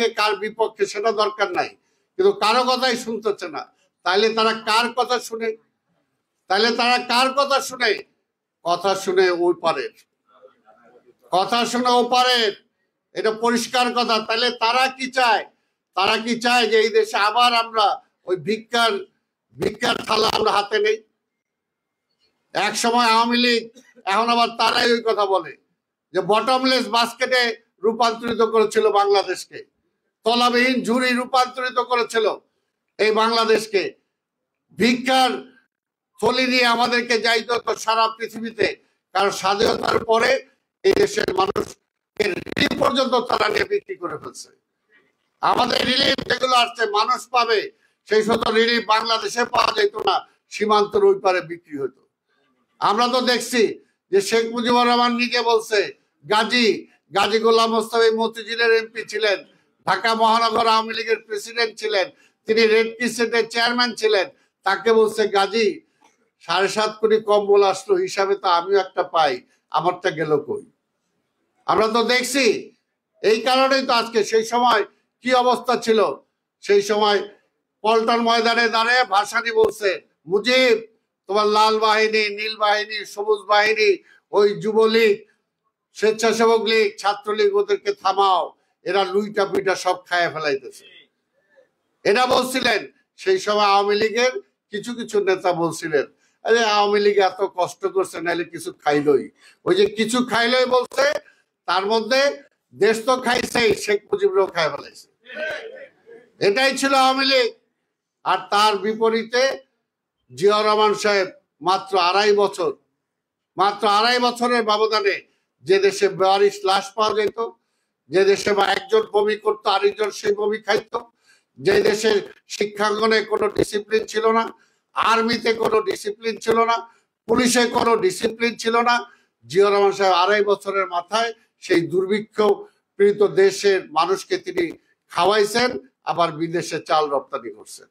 পক্ষে কার বিপক্ষে সেটা দরকার নাই, কিন্তু কারো কথাই শুনতেছে না। তাইলে তারা কার কথা শুনে? কথা শুনে ওই পারের, কথা শুনে ওপারের, এটা পরিষ্কার কথা। তাহলে তারা কি চায় যে এই দেশে আবার আমরা ওই ভিক্ষার থালা আমরা হাতে নেই। এক সময় আওয়ামী লীগ, এখন আবার তারাই ওই কথা বলে যে বটমলেস বাস্কেটে রূপান্তরিত করেছিল বাংলাদেশকে, তলাবিহীন ঝুড়ি রূপান্তরিত করেছিল এই বাংলাদেশকে। ভিক্ষার থলি নিয়ে আমাদেরকে যাইতে হতো সারা পৃথিবীতে, কারণ স্বাধীনতার পরে এই দেশের মানুষ রিলিফ পর্যন্ত তারা নিয়ে বিক্রি করে ফেলছে। আমাদের রিলিফ যেগুলো আসছে মানুষ পাবে, সেই শত রিলিফ বাংলাদেশে পাওয়া যেত না, সীমান্তের ওই পারে বিক্রি হতো। আমরা তো দেখছি যে শেখ মুজিবুর রহমান নিজে বলছে, গাজী গোলাম মোস্তফা মতিঝিলের এমপি ছিলেন, ঢাকা মহানগর আওয়ামী লীগের প্রেসিডেন্ট ছিলেন, তিনি রেড ক্রিসেন্টের চেয়ারম্যান ছিলেন। তাকে বলছে, গাজী 7.5 কোটি কম্বল আসলো, হিসাবে তো আমিও একটা পাই, আমারটা গেল কই? আমরা তো দেখছি। এই কারণেই তো আজকে, সেই সময় কি অবস্থা ছিল, সেই সময় পল্টন ময়দানে দাঁড়িয়ে ভাসানী বলছে, মুজিব তোমার লাল বাহিনী, নীল বাহিনী, সবুজ বাহিনী, ওই যুবলীগ, স্বেচ্ছাসেবক লীগ, ছাত্রলীগ, ওদেরকে থামাও, এরা লুইটা পিটা সব খায় ফেলাইতেছে। এটা বলছিলেন। সেই সময় আওয়ামী লীগের কিছু কিছু নেতা বলছিলেন, আরে আওয়ামী লীগ এত কষ্ট করছে, নাহলে কিছু খাইলই। ওই যে কিছু খাইলই বলছে, তার মধ্যে দেশ তো খাইছে, শেখ মুজিবরাও খায় ফেলাইছে। এটাই ছিল আওয়ামী লীগ। আর তার বিপরীতে জিয়াউর রহমান সাহেব মাত্র আড়াই বছরের ব্যবধানে, যে দেশে 42 লাশ পাওয়া যেত, যে দেশে একজন বমি করতো আরেকজন সেই বমি খাইতো, যে দেশের শিক্ষাঙ্গনে কোনো ডিসিপ্লিন ছিল না, আর্মিতে কোনো ডিসিপ্লিন ছিল না, পুলিশে কোনো ডিসিপ্লিন ছিল না, জিয়াউর রহমান সাহেব আড়াই বছরের মাথায় সেই দুর্ভিক্ষ পীড়িত দেশের মানুষকে তিনি খাওয়াইছেন, আবার বিদেশে চাল রপ্তানি করছেন।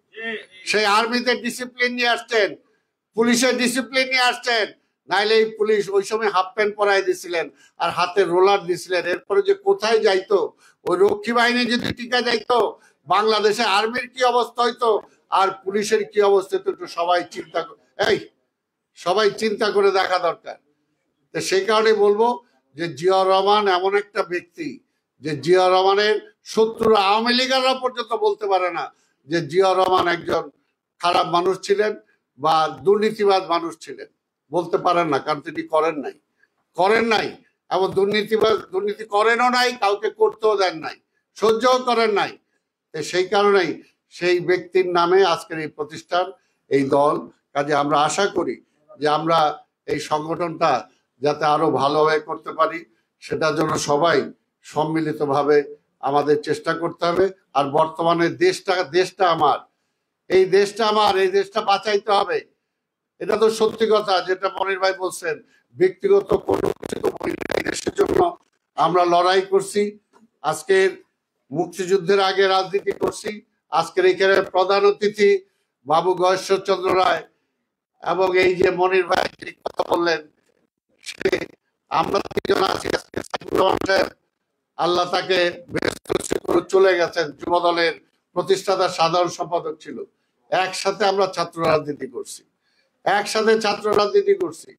সেই আর্মিতে ডিসিপ্লিন নিয়ে আসছেন, পুলিশের ডিসিপ্লিন নিয়ে আসছেন। নাইলে এই পুলিশ ওই সময় হাফ প্যান্ট পরাই দিছিলেন আর হাতে রোলার দিছিলেন, এরপরে যে কোথায় যাইতো, ওই রক্ষী বাহিনী যদি টিকা যাইতো, বাংলাদেশে আর্মির কি অবস্থা হইতো আর পুলিশের কি অবস্থা হইতো, একটু সবাই চিন্তা করে দেখা দরকার। তো সেই কারণে বলবো যে জিয়াউর রহমান এমন একটা ব্যক্তি, যে জিয়াউর রহমানের শত্রুরা, আওয়ামী লীগাররা পর্যন্ত বলতে পারে না যে জিয়াউর রহমান একজন খারাপ মানুষ ছিলেন বা দুর্নীতিবাদ মানুষ ছিলেন, বলতে পারেন না, কারণ তিনি করেন নাই এবং দুর্নীতি করেনও নাই, কাউকে করতেও দেন নাই, সহ্যও করেন নাই। সেই কারণেই সেই ব্যক্তির নামে আজকের এই প্রতিষ্ঠান, এই দল। কাজে আমরা আশা করি যে আমরা এই সংগঠনটা যাতে আরো ভালোভাবে করতে পারি, সেটার জন্য সবাই সম্মিলিতভাবে আমাদের চেষ্টা করতে হবে। আর বর্তমানে দেশটা আমার, এই দেশটা বাঁচাইতে হবে। এটা তো সত্যি কথা, যেটা মনির ভাই বলছেন, ব্যক্তিগত কোনো কিছু তো বলি না, এই দেশের জন্য আমরা লড়াই করছি। আজকের মুক্তিযুদ্ধের আগে রাজনীতি করছি। আজকের এখানে প্রধান অতিথি বাবু গয়েশ্বরচন্দ্র রায় এবং এই যে মনির ভাই যিনি কথা বললেন, সে আমরা 3 জন আছি। আজকে সাইফুর রহমান সাহেব, আল্লাহ তাকে বেহেশত নসিব করে চলে গেছেন, যুব দলের প্রতিষ্ঠাতা সাধারণ সম্পাদক ছিল। একসাথে আমরা ছাত্র রাজনীতি করছি।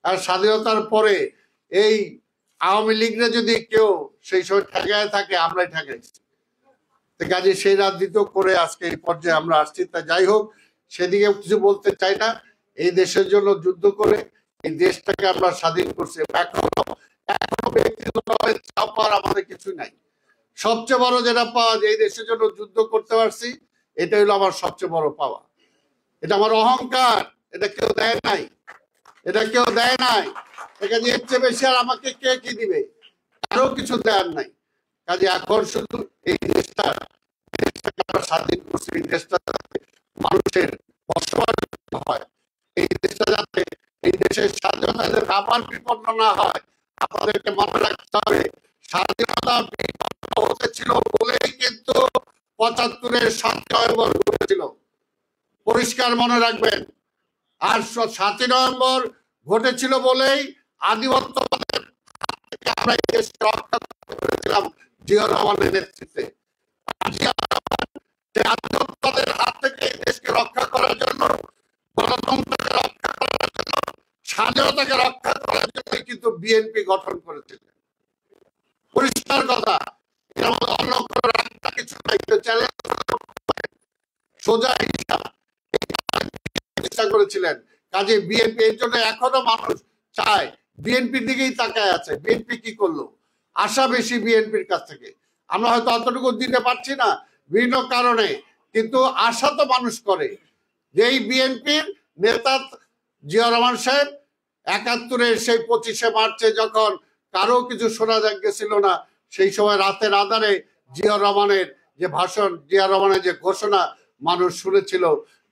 আর স্বাধীনতার পরে এই আওয়ামী লীগরা যদি কেউ সেই সময় ঠেকায় থাকে, আমরাই ঠেকাইছি। কাজে সেই রাজনীতি করে আজকে এই পর্যায়ে আমরা আসছি। তা যাই হোক, সেদিকে কিছু বলতে চাই না। এই দেশের জন্য যুদ্ধ করে এই দেশটাকে আমরা স্বাধীন করছি। এখনো ব্যক্তিগত পাওয়ার আমাদের কিছুই নাই। সবচেয়ে বড় যেটা পাওয়া, যে এই দেশের জন্য যুদ্ধ করতে পারছি, এটা হলো আমার সবচেয়ে বড় পাওয়া। এটা আমার অহংকার, এটা কেউ দেয় নাই। এখানে এর চেয়ে বেশি আর আমাকে কে কি দিবে? আরো কিছু দেওয়ার নাই। কাজে এখন শুধু এই দেশটাকে আমরা স্বাধীন করছি, এই দেশটা যাতে মানুষের বসবাস হয়, এই দেশটা যাতে, এই দেশের স্বাধীনতা যাতে আবার বিপন্ন না হয়, আমাদেরকে মনে রাখতে হবে স্বাধীনতা বিপন্ন হতেছিল বলেই কিন্তু 75-এর 7 নভেম্বর ঘটেছিল। পরিষ্কার মনে রাখবেন। আর 7 নভেম্বর ঘটেছিল বলেই আধিপত্যবাদের হাত থেকে আমরা এই দেশকে রক্ষা করতে পেরেছিলাম জিয়াউর রহমানের নেতৃত্বে। যে আধিপত্যের হাত থেকে এই দেশকে রক্ষা করার জন্য, গণতন্ত্রকে রক্ষা করার জন্য, স্বাধীনতাকে রক্ষা করার জন্য কিন্তু বিএনপি গঠন করেছিলেন। পরিষ্কার কথা, এর মধ্যে অন্য কোনো রাস্তা কিছু নাই। চ্যালেঞ্জ সোজা হিসাব চেষ্টা করেছিলেন। কাজে বিএনপি এর জন্য এখনো মানুষ চায়, বিএনপির দিকেই তাকায় আছে। বিএনপি কি করলো? আশা বেশি বিএনপির কাছ থেকে। আমরা হয়তো অতটুকু দিতে পারছি না বিভিন্ন কারণে, কিন্তু আশা তো মানুষ করে যে এই বিএনপির নেতা জিয়া রহমান সাহেব ৭১-এর সেই ২৫শে মার্চে যখন কারো কিছু শোনা গেছিল না, সেই সময় রাতের আধারে জিয়া রহমানের যে ভাষণ, জিয়া রহমানের যে ঘোষণা মানুষ শুনেছিল,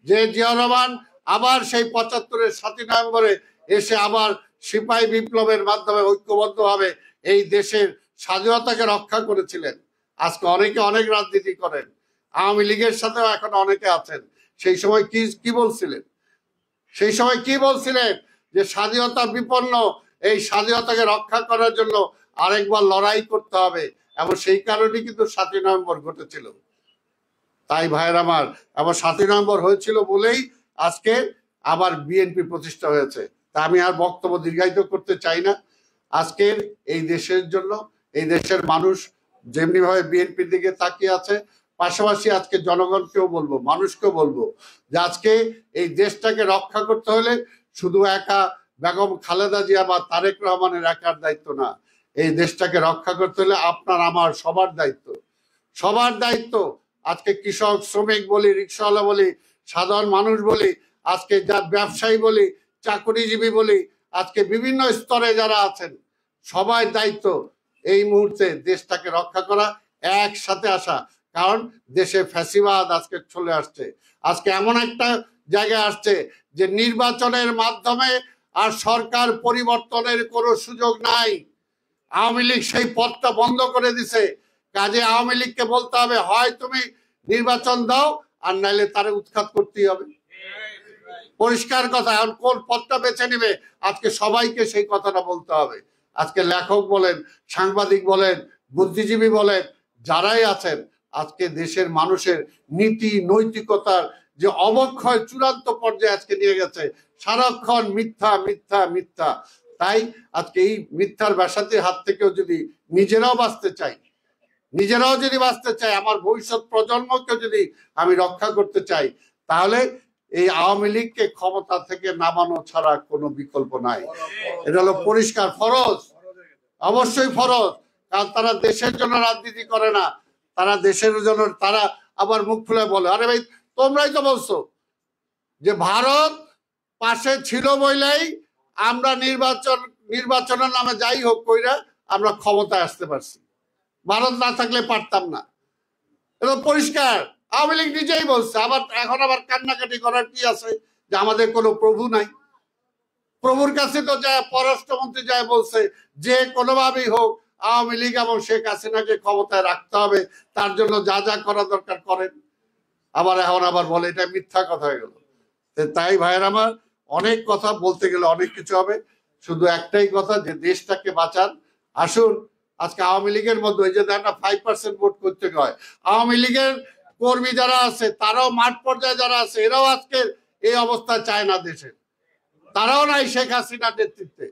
যে জিয়া রহমান আবার সেই ৭৫-এর ৭ই নভেম্বরে এসে আবার সিপাহী বিপ্লবের মাধ্যমে ঐক্যবদ্ধভাবে এই দেশের স্বাধীনতাকে রক্ষা করেছিলেন। আজকে অনেকে অনেক রাজনীতি করেন, আওয়ামী লীগের সাথেও এখন অনেকে আছেন। সেই সময় কি বলছিলেন? সেই সময় কি বলছিলেন? যে স্বাধীনতা বিপন্ন, এই স্বাধীনতাকে রক্ষা করার জন্য আরেকবার লড়াই করতে হবে, এবং সেই কারণে কিন্তু ৭ই নভেম্বর ঘটেছিল। তাই ভাইয়ের আমার, আবার ৭ই নভেম্বর হয়েছিল বলেই আজকে আবার বিএনপি প্রতিষ্ঠা হয়েছে। তা আমি আর বক্তব্য দীর্ঘায়িত করতে চাই না। আজকের এই দেশের জন্য, এই দেশের মানুষ যেমনি ভাবে বিএনপির দিকে তাকিয়ে আছে, পাশাপাশি আজকে জনগণকেও বলবো, মানুষকেও বলবো যে আজকে এই দেশটাকে রক্ষা করতে হলে শুধু একা বেগম খালেদা জিয়া বা তারেক রহমানের একার দায়িত্ব না। এই দেশটাকে রক্ষা করতে হলে আপনার আমার সবার দায়িত্ব, সবার দায়িত্ব। আজকে কৃষক, শ্রমিক বলি, রিক্সাওয়ালা বলি, সাধারণ মানুষ বলি, আজকে যা ব্যবসায়ী বলি, চাকরিজীবী বলি, আজকে বিভিন্ন স্তরে যারা আছেন, সবাই দায়িত্ব এই মুহূর্তে দেশটাকে রক্ষা করা, একসাথে আসা। কারণ দেশে ফ্যাসিবাদ আজকে চলে আসছে। আজকে এমন একটা জায়গায় আসছে যে নির্বাচনের মাধ্যমে আর সরকার পরিবর্তনের কোনো সুযোগ নাই। আওয়ামী লীগ সেই পথটা বন্ধ করে দিছে। কাজে আওয়ামী লীগকে বলতে হবে, হয় তুমি নির্বাচন দাও, আর নাইলে তারে উৎখাত করতেই হবে। পরিষ্কার কথা। এখন কোন পথটা বেছে নিবে, আজকে সবাইকে সেই কথাটা বলতে হবে। আজকে লেখক বলেন, সাংবাদিক বলেন, বুদ্ধিজীবী বলেন, যারাই আছেন, আজকে দেশের মানুষের নীতি নৈতিকতার যে অবক্ষয় চূড়ান্ত পর্যায়ে আজকে নিয়ে গেছে। সারাক্ষণ মিথ্যা মিথ্যা মিথ্যা। তাই আজকে এই মিথ্যার ব্যাসাতির হাত থেকেও যদি নিজেরাও বাঁচতে চাই, আমার ভবিষ্যৎ প্রজন্মকে যদি আমি রক্ষা করতে চাই, তাহলে এই আওয়ামী লীগকে ক্ষমতা থেকে নামানো ছাড়া কোনো বিকল্প নাই। এটা হলো পরিষ্কার ফরজ, অবশ্যই ফরজ। কারণ তারা দেশের জন্য রাজনীতি করে না, তারা দেশের জন্য, তারা আবার মুখ খুলে বলে, আরে ভাই তোমরাই তো বলছো যে ভারত পাশে ছিল বলেই আমরা নির্বাচনের নামে যাই হোক কইরা আমরা ক্ষমতায় আসতে পারছি, ভারত না থাকলে পারতাম না। এটা পরিষ্কার, আওয়ামী লীগ নিজেই বলছে। এখন আবার কান্নাকাটি করার কি আছে যে আমাদের কোনো প্রভু নাই? প্রভুর কাছে তো যায় পররাষ্ট্রমন্ত্রী যায় বলছে যে কোনোভাবেই হোক আওয়ামী লীগ এবং শেখ হাসিনাকে ক্ষমতায় রাখতে হবে, তার জন্য যা যা করা দরকার করেন। এখন আবার বলে এটা মিথ্যা কথা হয়ে গেল। তাই ভাইয়ের আমার, অনেক কথা বলতে গেলে অনেক কিছু হবে, শুধু একটাই কথা যে দেশটাকে বাঁচান। আসুন, আজকে আওয়ামী লীগের মধ্যে ওই যে 5% ভোট করতে হয়, আওয়ামী লীগের কর্মী যারা আছে, তারাও মাঠ পর্যায়ে যারা আছে, এরাও আজকে এই অবস্থা চায় না দেশের, তারাও নাই শেখ হাসিনার নেতৃত্বে।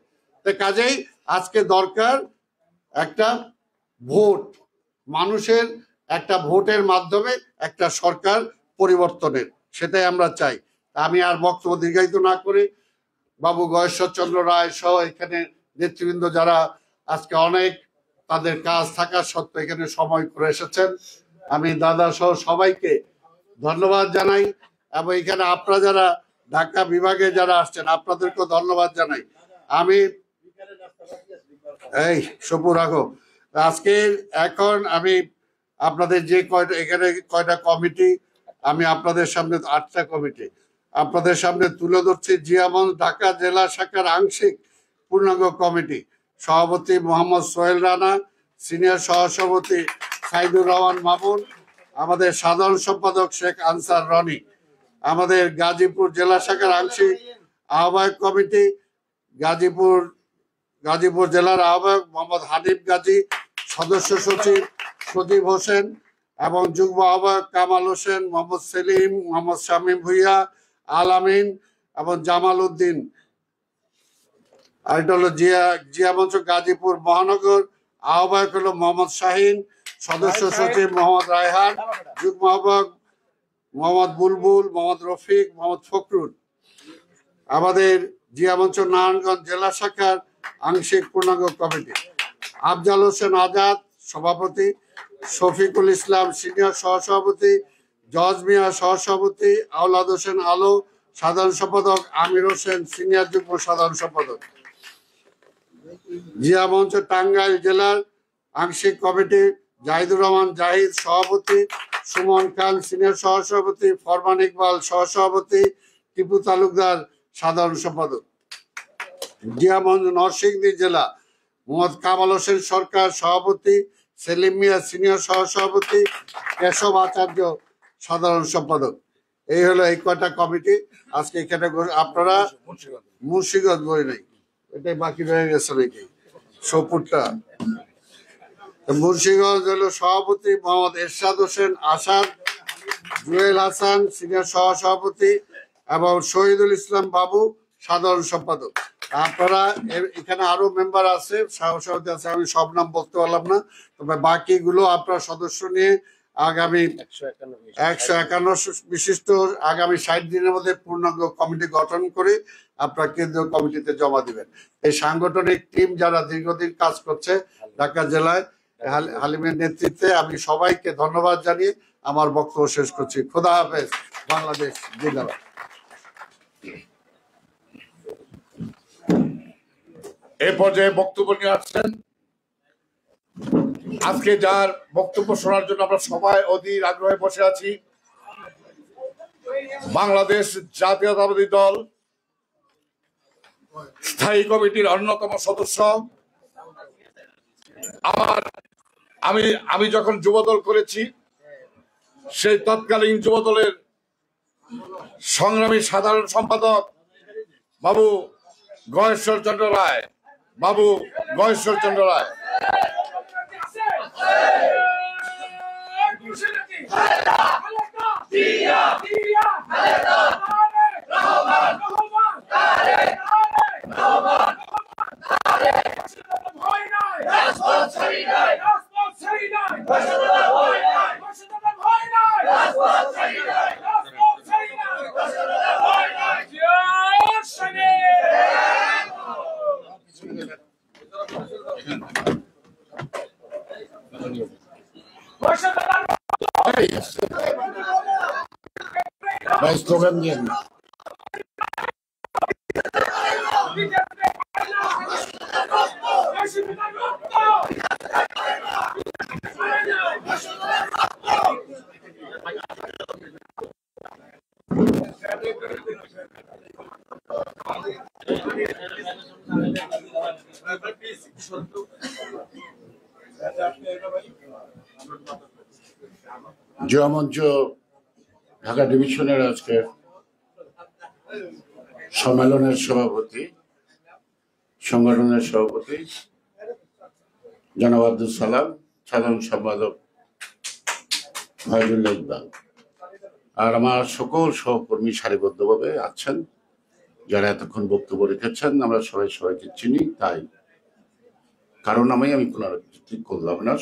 কাজেই আজকে দরকার একটা ভোট, মানুষের একটা ভোটের মাধ্যমে একটা সরকার পরিবর্তনের, সেটাই আমরা চাই। আমি আর বক্তব্য দীর্ঘায়িত না করে বাবু গয়েশ্বরচন্দ্র রায় সহ এখানে নেতৃবৃন্দ যারা আজকে অনেক তাদের কাজ থাকা সত্ত্বেও এখানে সময় করে এসেছেন, আমি দাদা সহ সবাইকে ধন্যবাদ জানাই। এবং এখানে আপনারা যারা ঢাকা বিভাগে যারা আসছেন, আপনাদেরকেও ধন্যবাদ জানাই। আমি এই সপু রাখো আজকে, এখন আমি আপনাদের যে এখানে কয়টা কমিটি, আমি আপনাদের সামনে 8টা কমিটি আপনাদের সামনে তুলে ধরছি। জিয়ামঞ্চ ঢাকা জেলা শাখার আংশিক পূর্ণাঙ্গ কমিটি, সভাপতি মোহাম্মদ সোহেল রানা, সিনিয়র সহসভাপতি সাইদুর রহমান মামুন, আমাদের সাধারণ সম্পাদক শেখ আনসার রনি, আমাদের গাজীপুর জেলা শাখার আংশিক আহ্বায়ক কমিটি, গাজীপুর জেলার আহ্বায়ক মোহাম্মদ হানিফ গাজী, সদস্য সচিব সজীব হোসেন, এবং যুগ্ম আহ্বায়ক কামাল হোসেন, মোহাম্মদ সেলিম, মোহাম্মদ শামীম ভুইয়া, আল আমিন এবং জামাল উদ্দিন। আর এটা হলো জিয়া মঞ্চ গাজীপুর মহানগর। আহ্বায়ক হলো মোহাম্মদ শাহিন, সদস্য সচিব মোহাম্মদ রায়হান, যুগ্ম আহ্বায়ক মোহাম্মদ বুলবুল, মোহাম্মদ রফিক, মোহাম্মদ ফখরুল। আমাদের জিয়া মঞ্চ নারায়ণগঞ্জ জেলা শাখার আংশিক পূর্ণাঙ্গ কমিটি: আফজাল হোসেন আজাদ সভাপতি, শফিকুল ইসলাম সিনিয়র সহসভাপতি, জজ মিয়া সহসভাপতি, আওলাদ হোসেন আলো সাধারণ সম্পাদক, আমির হোসেন সিনিয়র যুগ্ম সাধারণ সম্পাদক। জিয়া মঞ্চ টাঙ্গাইল জেলার আংশিক কমিটি: জাহিদুর রহমান জাহিদ সভাপতি, সুমন খান সিনিয়র সহসভাপতি, ফরমান ইকবাল সহসভাপতি, টিপু তালুকদার সাধারণ সম্পাদক। জিয়া মঞ্চ নরসিংদী জেলা: মোহাম্মদ কামাল হোসেন সরকার সভাপতি, সেলিম মিয়া সিনিয়র সহসভাপতি, কেশব আচার্য সাধারণ সম্পাদক। এই হলো এই কয়টা কমিটি আজকে এখানে। আপনারা মুন্সিগঞ্জ বই নেই, এটাই বাকি রয়ে গেছে নাকি সপুরটা। মুন্সিগঞ্জ হলো সভাপতি মোহাম্মদ এরশাদ হোসেন আসাদ, জুয়েল হাসান সিনিয়র সহসভাপতি এবং শহীদুল ইসলাম বাবু সাধারণ সম্পাদক। আপনারা এখানে আরো মেম্বার আছে, সভাপতি আছে, আমি সব নাম বলতে পারলাম না, তবে বাকিগুলো আপনার সদস্য নিয়ে আগামী 151 বিশিষ্ট আগামী 60 দিনের মধ্যে পূর্ণাঙ্গ কমিটি গঠন করে আপনার কেন্দ্রীয় কমিটিতে জমা দিবেন। এই সাংগঠনিক টিম যারা দীর্ঘদিন কাজ করছে ঢাকা জেলায়, হালিমের নেতৃত্বে, আমি সবাইকে ধন্যবাদ জানিয়ে আমার বক্তব্য শেষ করছি। খোদা হাফেজ। বাংলাদেশ জিন্দাবাদ। এই পর্যায়ে বক্তব্য নিয়ে আসছেন, আজকে যার বক্তব্য শোনার জন্য আমরা সবাই অধীর আগ্রহে বসে আছি, বাংলাদেশ জাতীয়তাবাদী দল স্থায়ী কমিটির অন্যতম সদস্য। আমি যখন যুবদল করেছি, সেই তৎকালীন যুবদলের সংগ্রামী সাধারণ সম্পাদক বাবু গয়েশ্বর চন্দ্র রায়, স্লোগান দিয়ে জিয়া মঞ্চ ঢাকা ডিভিশনের আজকের সম্মেলনের সভাপতি, সংগঠনের সভাপতি জনাব আব্দুল সালাম, সাধারণ সম্পাদক ফয়জুল্লাহ ইকবাল, আর আমার সকল সহকর্মী সারিবদ্ধভাবে আছেন যারা এতক্ষণ বক্তব্য রেখেছেন। আমরা সবাইকে চিনি, তাই কারণ আমি পুনরাবৃত্তি করলাম না।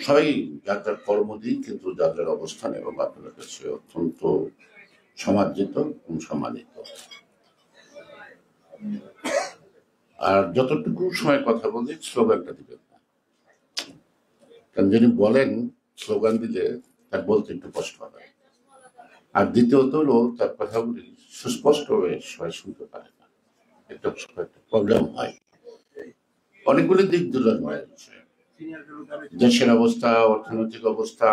সবাই যার যার কর্ম দিই, কিন্তু যার যার অবস্থান এবং আপনাদের কাছে অত্যন্ত সমাদৃত এবং সম্মানিত। আর যতটুকু সময় কথা বলি, স্লোগানটা দিবেন না, কারণ যিনি বলেন স্লোগান দিলে তার বলতে একটু কষ্ট হয়। আর দ্বিতীয়ত হলো তার কথাগুলি সুস্পষ্টভাবে সবাই শুনতে পারে না, একটা প্রবলেম হয়। অনেকগুলি দিক দুলার বিষয়, দেশের অবস্থা, অর্থনৈতিক অবস্থা,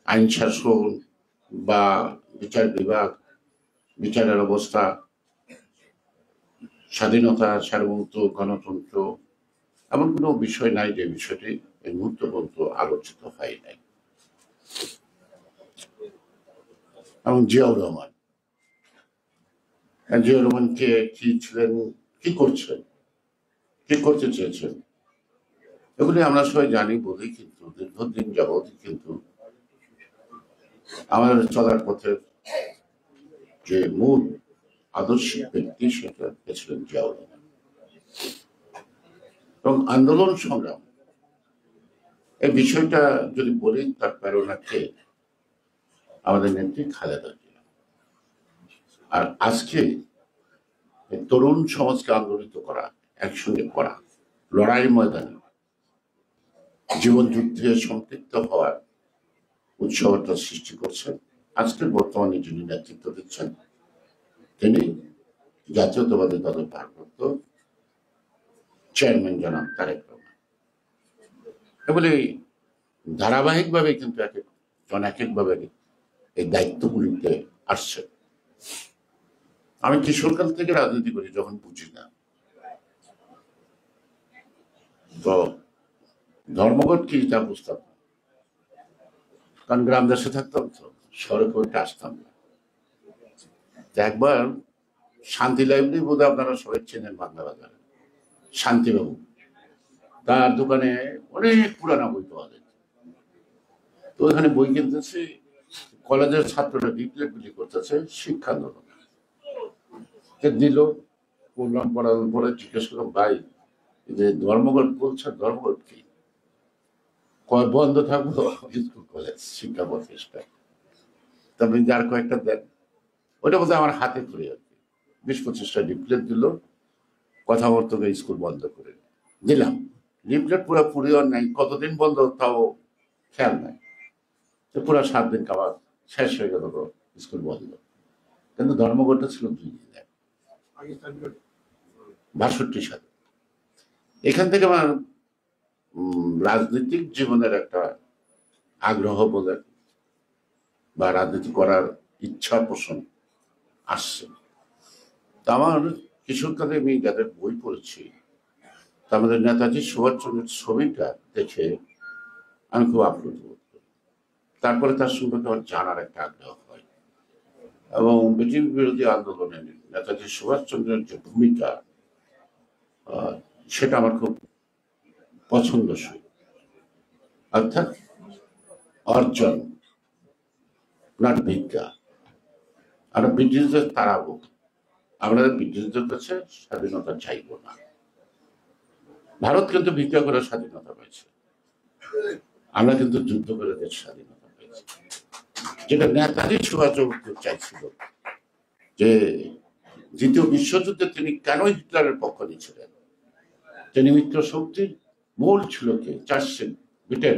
আইন শাসন বা বিচার বিভাগ, বিচারের অবস্থা, স্বাধীনতা, সার্বভৌমত্ব, গণতন্ত্র, এমন কোনো বিষয় নাই যে বিষয়টি এই মুহূর্ত পর্যন্ত আলোচিত হয় নাই। এবং জিয়াউর রহমানকে কি ছিলেন, কি করছেন, কি করতে চেয়েছেন, এগুলি আমরা সবাই জানি বলেই কিন্তু দীর্ঘদিন যাবৎ কিন্তু আমাদের চলার পথের যে মূল আদর্শিক ব্যক্তি সেটা ছিলেন জিয়াউর রহমান। এবং আন্দোলন সংগ্রাম এই বিষয়টা যদি বলি, তার প্রেরণাকে আমাদের নেত্রী খালেদা জিয়া। আর আজকে তরুণ সমাজকে আন্দোলিত করা, একসঙ্গে করা, লড়াই ময়দানে জীবন যুদ্ধে সম্পৃক্ত হওয়ার উৎসাহটা সৃষ্টি করছেন আজকের বর্তমানে যিনি নেতৃত্ব দিচ্ছেন, তিনি জাতীয়তাবাদী দলের ভারপ্রাপ্ত চেয়ারম্যান জনাব তারেক রহমান। এগুলি ধারাবাহিকভাবে কিন্তু এক একভাবে এই দায়িত্বগুলিতে আসছে। আমি কিশোরকাল থেকে রাজনীতি করি, যখন বুঝি না তো ধর্মঘট কি তা বুঝতাম না, কারণ গ্রাম দেশে থাকতাম, তো শহরে করে আসতাম না। একবার শান্তি লাইব্রেরি বোধহয় আপনারা সবাই চেনেন, বাংলা বাজারে শান্তিবাবু, তার দোকানে অনেক পুরানো বই পাওয়া যায়। তো ওইখানে বই কিনতেছি, কলেজের ছাত্ররা লিফলেট বিলি করতেছে শিক্ষা আন্দোলন দিল। পড়লাম, পড়ানোর পরে জিজ্ঞেস করলাম, ভাই যে ধর্মঘট বলছে, ধর্মঘট কি? কয় বন্ধ থাকবো স্কুল কলেজ শিক্ষা প্রতিষ্ঠান, তবে যার কয়েকটা দেন। ওইটা বোধহয় আমার হাতে ধরে আর কি 20-25টা লিফলেট দিল, কথাবার্তা স্কুল বন্ধ করে দিলাম। লিফলেট পুরো পুরিও নাই, কতদিন বন্ধ তাও খেয়াল নাই। তো পুরো 7 দিন খাবার শেষ হয়ে গেল, স্কুল বন্ধ। কিন্তু ধর্মঘটটা ছিল 2 দিনে, 62 সালে। এখান থেকে আমার রাজনৈতিক জীবনের একটা আগ্রহ বলে বা রাজনীতি করার ইচ্ছা পোষণ আসছে। তা আমার কিশোরকালে আমি যাদের বই পড়েছি, তা আমাদের নেতাজি সুভাষচন্দ্রের ছবিটা দেখে আমি খুব আপ্লুত বোধ করি। তারপরে তার সম্পর্কে আমার জানার একটা আগ্রহ হয়, এবং ব্রিটিশ বিরোধী আন্দোলনে নেতাজি সুভাষচন্দ্রের যে ভূমিকা, সেটা আমার খুব পছন্দসই। অর্থাৎ অর্জন, আপনার ভিক্ষা। আমরা ব্রিটিশদের তাড়াবো, আমরা ব্রিটিশদের কাছে স্বাধীনতা চাইব না। ভারত কিন্তু ভিক্ষা করে স্বাধীনতা পেয়েছে, আমরা কিন্তু যুদ্ধ করে দেশ স্বাধীনতা পেয়েছি। যেটা নেতাজি সুভাষচন্দ্র চাইছিল, যে দ্বিতীয় বিশ্বযুদ্ধে তিনি কেন হিটলারের পক্ষ নিয়েছিলেন? তিনি মিত্র শক্তির মূল ছিল কে? Churchill, Britain,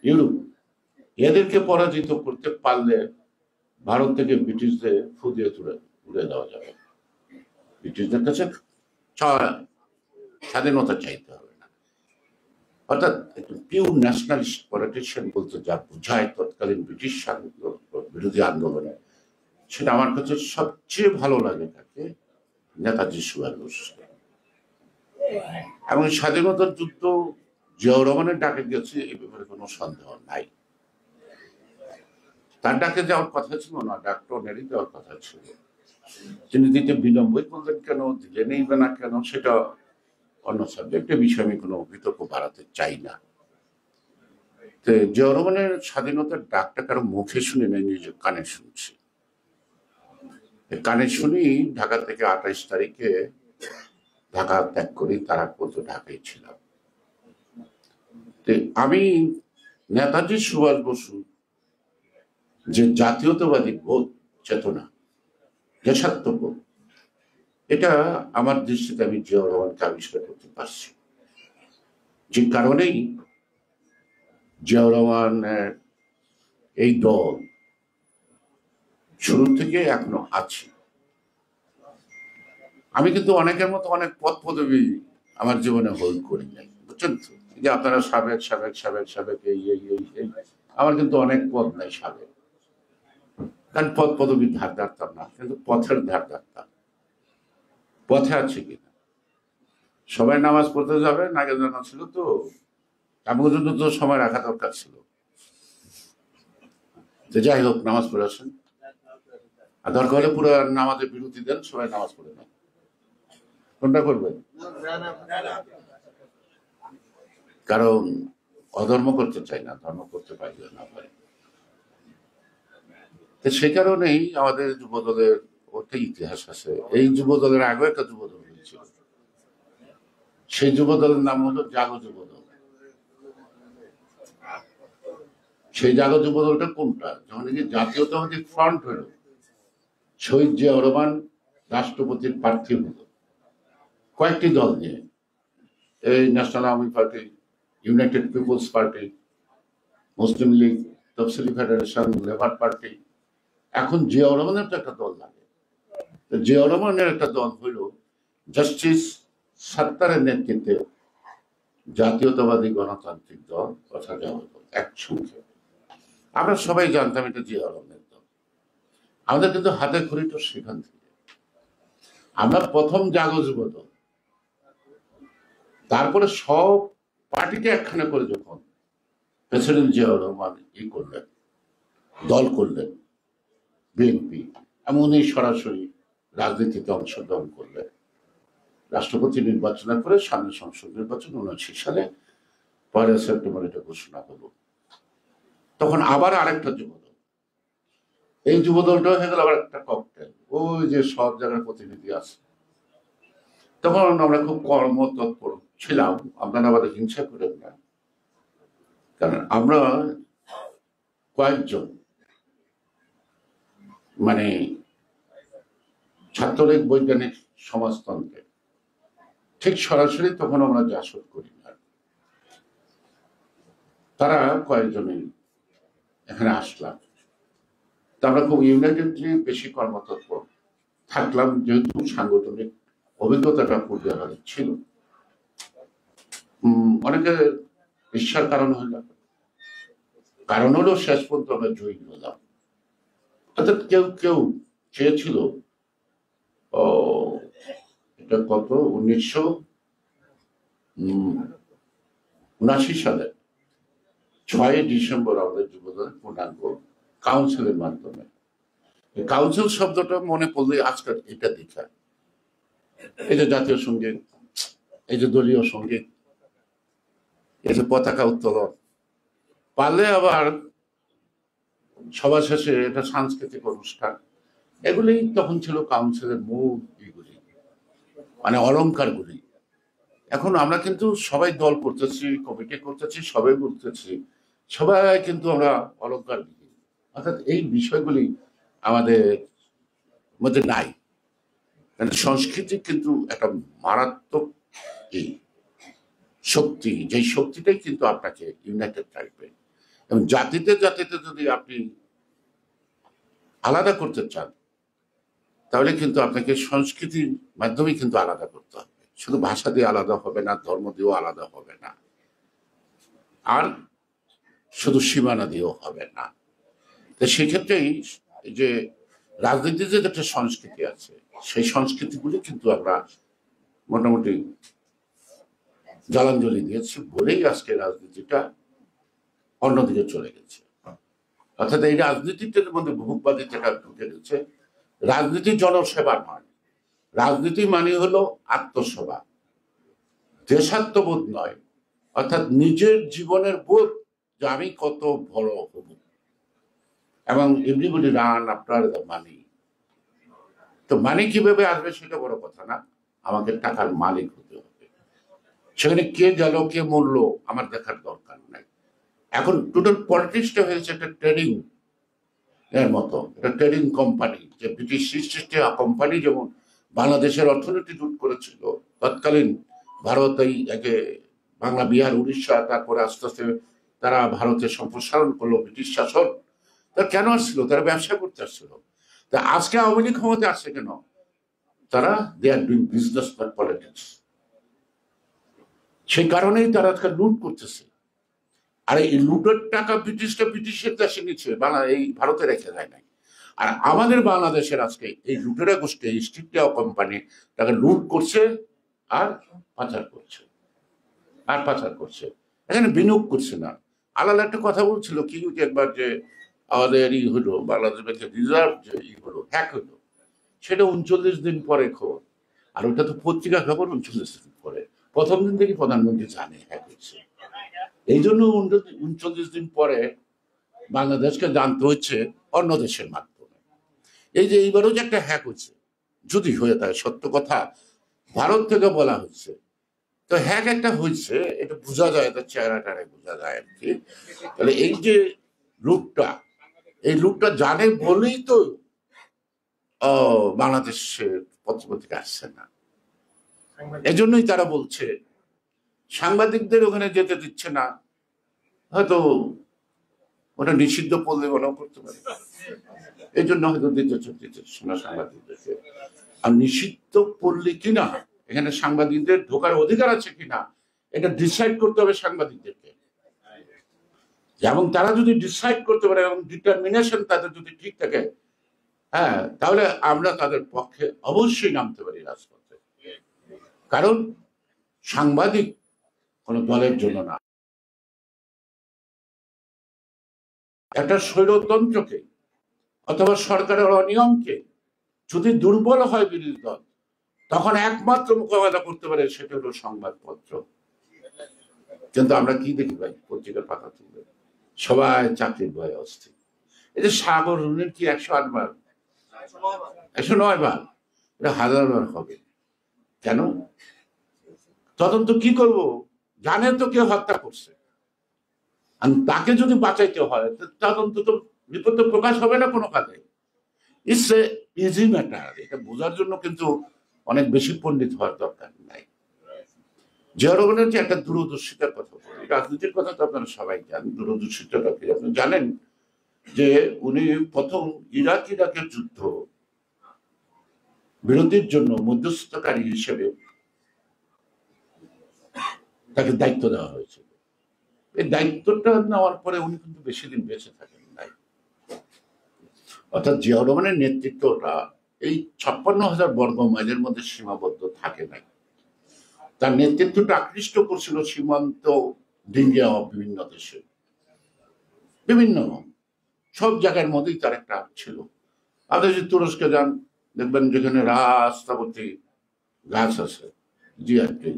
Europe. এদেরকে পরাজিত করতে পারলে ভারত থেকে ব্রিটিশদের ফুদিয়ে তুলে দেওয়া যাবে। ব্রিটিশদের কাছে স্বাধীনতা চাইতে হবে না। অর্থাৎ পিওর ন্যাশনালিস্ট পলিটিশিয়ান বলতে যা বোঝায় তৎকালীন ব্রিটিশ বিরোধী আন্দোলনে, সেটা আমার কাছে সবচেয়ে ভালো লাগে তাকে, নেতাজি সুভাষ বসুকে। এবং স্বাধীনতার যুদ্ধ জিয়াউর রহমানের ডাকে গেছে, এ ব্যাপারে কোনো সন্দেহ নাই। তার ডাকে যাওয়ার কথা ছিল না, ডাক্তার নেড়ে দেওয়ার কথা ছিল। তিনি দিতে বিলম্বই করলেন কেন, দিলেনই বা না কেন, সেটা অন্য সাবজেক্টের বিষয়ে আমি কোনো বিতর্ক বাড়াতে চাই না। তো জিয়াউর রহমানের স্বাধীনতার ডাকটা কারো মুখে শুনে নেই, নিজের কানে শুনছি। কানে শুনি ঢাকা থেকে 28 তারিখে ঢাকা ত্যাগ করি, তারা পর্যন্ত ঢাকায় ছিলাম। আমি নেতাজি সুভাষ বসু যে জাতীয়তাবাদী বোধ, চেতনা, দেশাত্মবোধ, এটা আমার দৃষ্টিতে আমি জিয়াউর রহমানকে আবিষ্কার করতে পারছি। যে কারণেই জিয়াউর রহমানের এই দল শুরু থেকে এখনো আছে। আমি কিন্তু অনেকের মতো অনেক পদ পদবি আমার জীবনে হোল্ড করি নাই, বুঝছেন তো? যে আপনারা সাবেক সাবেক সাবেক সাবেক এই এই এই এই, আমার কিন্তু অনেক পদ নাই সাবেক, কারণ পদ পদবীর ধার ধারতাম না, কিন্তু পথের ধার ধারতাম। পথে আছে কিনা, সবাই নামাজ পড়তে যাবে, নাগে জানা ছিল তো, আমি পর্যন্ত তো সময় রাখা দরকার ছিল। তো যাই হোক, নামাজ পড়ে আসেন, আর দরকার হলে পুরো নামাজের বিরতি দেন, সবাই নামাজ পড়ে নেন। কোনটা করবেন? কারণ অধর্ম করতে চাই না, ধর্ম করতে পারি না পারি। সেই কারণেই আমাদের যুবদলের একটা ইতিহাস আছে। এই যুবদলের আগেও একটা যুবদল হয়েছিল, সেই যুবদলের নাম হলো জাগো যুবদল। সেই জাগো যুবদলটা কোনটা? যখন কি জাতীয়তাবাদী ফ্রন্ট হলো, শহীদ জিয়াউর রহমান রাষ্ট্রপতির প্রার্থী হলো কয়েকটি দল নিয়ে, এই national Awami party, united peoples party, Muslim League, তফসিলি ফেডারেশন, লেবার পার্টি। এখন জিয়াউর রহমানের তো একটা দল লাগে। জিয়াউর রহমানের একটা দল হইল জাস্টিস সাত্তারের নেতৃত্বে জাতীয়তাবাদী গণতান্ত্রিক দল, কথা যাওয়া দল। একসঙ্গে আমরা সবাই জানতাম এটা জিয়াউর রহমানের দল। আমাদের কিন্তু হাতে খড়িটা সেখান থেকে। আমরা প্রথম জাগো যুব দল, তারপরে সব পার্টিকে একখানে করে যখন প্রেসিডেন্ট জিয়াউর রহমান করলেন, দল করলেন বিএনপি, এমনই সরাসরি রাজনীতিতে অংশগ্রহণ করলেন। রাষ্ট্রপতি নির্বাচনের পরে সামনে সংসদ নির্বাচন 79 সালে 1 সেপ্টেম্বর এটা ঘোষণা হলো। তখন আবার আরেকটা যুবদল, এই যুবদলটা হয়ে গেল আবার একটা ককটেল। ওই যে সব জায়গার প্রতিনিধি আছে। তখন আমরা খুব কর্মতৎপর ছিলাম, আপনারা আমাদের হিংসা করেন না, কারণ আমরা কয়েকজন মানে ছাত্রলীগ বৈজ্ঞানিক সমাজতন্ত্রে ঠিক সরাসরি তখন আমরা জাসদ করি না, তারা কয়েকজনই এখানে আসলাম। তা আমরা খুব ইউনাইটেডলি বেশি কর্মতৎপর থাকলাম, যেহেতু সাংগঠনিক অভিজ্ঞতাটা পূর্বে আমাদের ছিল। অনেকে ঈর্ষার কারণ হইল, কারণ হলো শেষ পর্যন্ত আমরা জয়ী হলাম। অর্থাৎ কেউ কেউ চেয়েছিল এটা কত 1979 সালে 6 ডিসেম্বর আমাদের যুবদলের পূর্ণাঙ্গ কাউন্সিলের মাধ্যমে। কাউন্সিল শব্দটা মনে পড়লে আজকাল এটা দেখা, এই যে জাতীয় সঙ্গীত, এই যে দলীয় সঙ্গীত, এই যে পতাকা উত্তোলন, পারলে আবার সবার শেষে এটা সাংস্কৃতিক অনুষ্ঠান, এগুলি তখন ছিল কাউন্সিলের মূল ইগুলি, মানে অলংকারগুলি। এখন আমরা কিন্তু সবাই দল করতেছি, কমিটি করতেছি, সবাই বলতেছি, সবাই কিন্তু আমরা অলংকার দিই। অর্থাৎ এই বিষয়গুলি আমাদের মধ্যে নাই। মানে সংস্কৃতি কিন্তু একটা মারাত্মক শক্তি, যেই শক্তিটাই কিন্তু আপনাকে ইউনাইটেড রাখবে। এবং জাতিতে জাতিতে যদি আপনি আলাদা করতে চান, তাহলে কিন্তু আপনাকে সংস্কৃতির মাধ্যমে কিন্তু আলাদা করতে হবে। শুধু ভাষা দিয়ে আলাদা হবে না, ধর্ম দিয়েও আলাদা হবে না, আর শুধু সীমানা দিয়েও হবে না। তো সেক্ষেত্রেই এই যে রাজনীতিতে যে একটা সংস্কৃতি আছে, সেই সংস্কৃতিগুলি কিন্তু আমরা মোটামুটি জলাঞ্জলি দিয়েছি বলেই আজকে রাজনীতিটা অন্যদিকে চলে গেছে। অর্থাৎ এই রাজনীতিটার মধ্যে বহুবাদিতাটা ঢুকে গেছে। রাজনীতি জনসেবা নয়, রাজনীতি মানে হলো আত্মসেবা, দেশাত্মবোধ নয়। অর্থাৎ নিজের জীবনের বোধ যে আমি কত বড় হব, এবং everybody run after the money. তো মানি কিভাবে আসবে সেটা বড় কথা না, আমাকে টাকার মালিক হতে হবে। সেখানে কে গেল কে মরলো আমার দেখার দরকার নাই। এখন টোটাল পলিটিক্সটা হয়েছে একটা ট্রেডিং এর মতো, একটা ট্রেডিং কোম্পানি। যে ব্রিটিশ ইস্ট ইন্ডিয়া কোম্পানি যেমন বাংলাদেশের অর্থনীতি লুট করেছিল, তৎকালীন ভারত এই একে বাংলা, বিহার, উড়িষ্যা, তারপরে আস্তে আস্তে তারা ভারতে সম্প্রসারণ করলো ব্রিটিশ শাসন। তারা কেন আসছিল? তারা ব্যবসা করতে আসছিল। তা আজকে আওয়ামী লীগ ক্ষমতা আসছে কেন? তারা they are doing business not politics. সেই কারণেই তারা আজকে লুট করতেছে। আর এই লুটের টাকা ব্রিটিশের দেশে নিচ্ছে, এই ভারতে রেখে দেয় নাই। আর আমাদের বাংলাদেশের আজকে এই লুটেরা গোষ্ঠী, ইস্ট ইন্ডিয়া কোম্পানি তাকে লুট করছে আর পাচার করছে, এখানে বিনিয়োগ করছে না। আলাদা একটা কথা বলছিল কি একবার, যে আমাদের হলো বাংলাদেশ ব্যাংকের রিজার্ভ যে হলো হ্যাক হলো, সেটা 39 দিন পরে খবর। আর ওটা তো পত্রিকা খবর 39 দিন পরে, প্রথম দিন থেকে প্রধানমন্ত্রী জানে হ্যাক হয়েছে। এই জন্য 39 দিন পরে বাংলাদেশকে জানতে হচ্ছে অন্য দেশের মাধ্যমে। এই যে এইবারও যে একটা হ্যাক হচ্ছে, যদি হয়ে থাকে সত্য কথা, ভারত থেকে বলা হচ্ছে, তো হ্যাক একটা হয়েছে, এটা বোঝা যায়, তার চেহারাটারে বোঝা যায় আর কি। তাহলে এই যে লোকটা, এই লোকটা জানে বলেই তো বাংলাদেশের পত্রপত্রিকা আসছে না। এজন্যই তারা বলছে সাংবাদিকদের ওখানে যেতে দিচ্ছে না, হয়তো ওটা নিষিদ্ধ পড়লে মনেও করতে পারে, এই জন্য হয়তো দিতেছে না সাংবাদিকদেরকে। আর নিষিদ্ধ পড়লে কিনা এখানে সাংবাদিকদের ঢোকার অধিকার আছে কিনা এটা ডিসাইড করতে হবে সাংবাদিকদেরকে। এবং তারা যদি ডিসাইড করতে পারে এবং ডিটারমিনেশন তাদের যদি ঠিক থাকে, হ্যাঁ, তাহলে আমরা তাদের পক্ষে অবশ্যই নামতে পারি রাজপথে। কারণ সাংবাদিক কোন দলের জন্য না, একটা স্বৈরতন্ত্রকে অথবা সরকারের অনিয়মকে যদি দুর্বল হয় বিরোধী দল, তখন একমাত্র মোকাবেলা করতে পারে সেটা হলো সংবাদপত্র। কিন্তু আমরা কি দেখি ভাই, পত্রিকার পাতা তুলবে সবাই চাকরির ভয়ে অস্থির। এই যে সাগর রুনির কি 108 বার, 109 বার, এটা 1000 বার হবে কেন? তদন্ত কি করব? জানে তো কেউ হত্যা করছে, আর তাকে যদি বাঁচাইতে হয় তদন্ত তো বিপদ প্রকাশ হবে না কোনো কাজে। It's a easy matter. এটা বোঝার জন্য কিন্তু অনেক বেশি পণ্ডিত হওয়ার দরকার নাই। জিয়া রহমানের যে একটা দূরদর্শিতার কথা বলি, রাজনীতির কথা তো আপনারা সবাই জানেন, দূরদর্শিতাটা কি আপনি জানেন যে উনি প্রথম ইরাকের যুদ্ধ বিরোধীর জন্য মধ্যস্থতাকারী হিসেবে তাকে দায়িত্ব দেওয়া হয়েছিল। এই দায়িত্বটা নেওয়ার পরে উনি কিন্তু বেশি দিন বেঁচে থাকেন নাই। অর্থাৎ জিয়া রহমানের নেতৃত্বটা এই 56,000 বর্গ মাইলের মধ্যে সীমাবদ্ধ থাকে নাই। তার নেতৃত্বটা আকৃষ্ট করছিল সীমান্ত ডিঙ্গিয়া বিভিন্ন দেশে, বিভিন্ন সব জায়গার মধ্যেই তার একটা ছিল। আপনি যদি তুরস্কে যান, দেখবেন যেখানে রাস্তাবর্তী গাছ আছে, জিয়ারটি।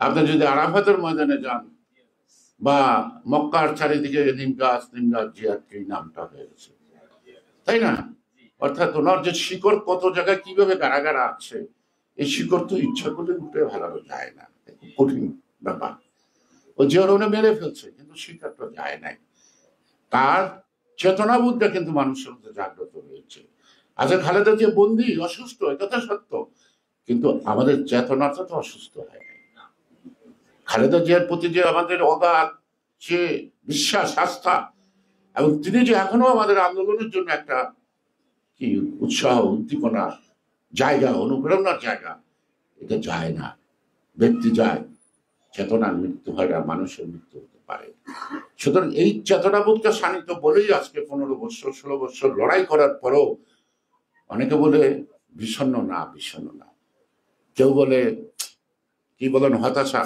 আপনি যদি আরাফাতের ময়দানে যান বা মক্কার চারিদিকে নিম গাছ জিয়ারটি নামটা হয়ে গেছে, তাই না? অর্থাৎ ওনার যে শিকড় কত জায়গায় কিভাবে গাড়া আছে, এই শিকড় তো ইচ্ছা করলে উঠে ভালো যায় না, কঠিন ব্যাপার। ও জিয়া রহমান মেরে ফেলছে কিন্তু শিকড়টা যায় নাই। তার চেতনাবোধটা কিন্তু মানুষের মধ্যে জাগ্রত হয়েছে। আচ্ছা, খালেদা যে বন্দী অসুস্থ, এটা তো সত্য, কিন্তু আমাদের চেতনাটা তো অসুস্থ হয় নাই। খালেদা জিয়ার প্রতি যে আমাদের অগাধ সে বিশ্বাস, আস্থা, এবং তিনি যে এখনো আমাদের আন্দোলনের জন্য একটা কি উৎসাহ, উদ্দীপনা জায়গা, অনুপ্রেরণার জায়গা, এটা যায় না। ব্যক্তি যায়, চেতনার মৃত্যু হয় না, মানুষের মৃত্যু হতে পারে। সুতরাং এই চেতনাবোধটা শানিত বলেই আজকে 15 বছর 16 বছর লড়াই করার পরেও অনেকে বলে বিষণ্ণ না, কেউ বলে কি বলেন হতাশা,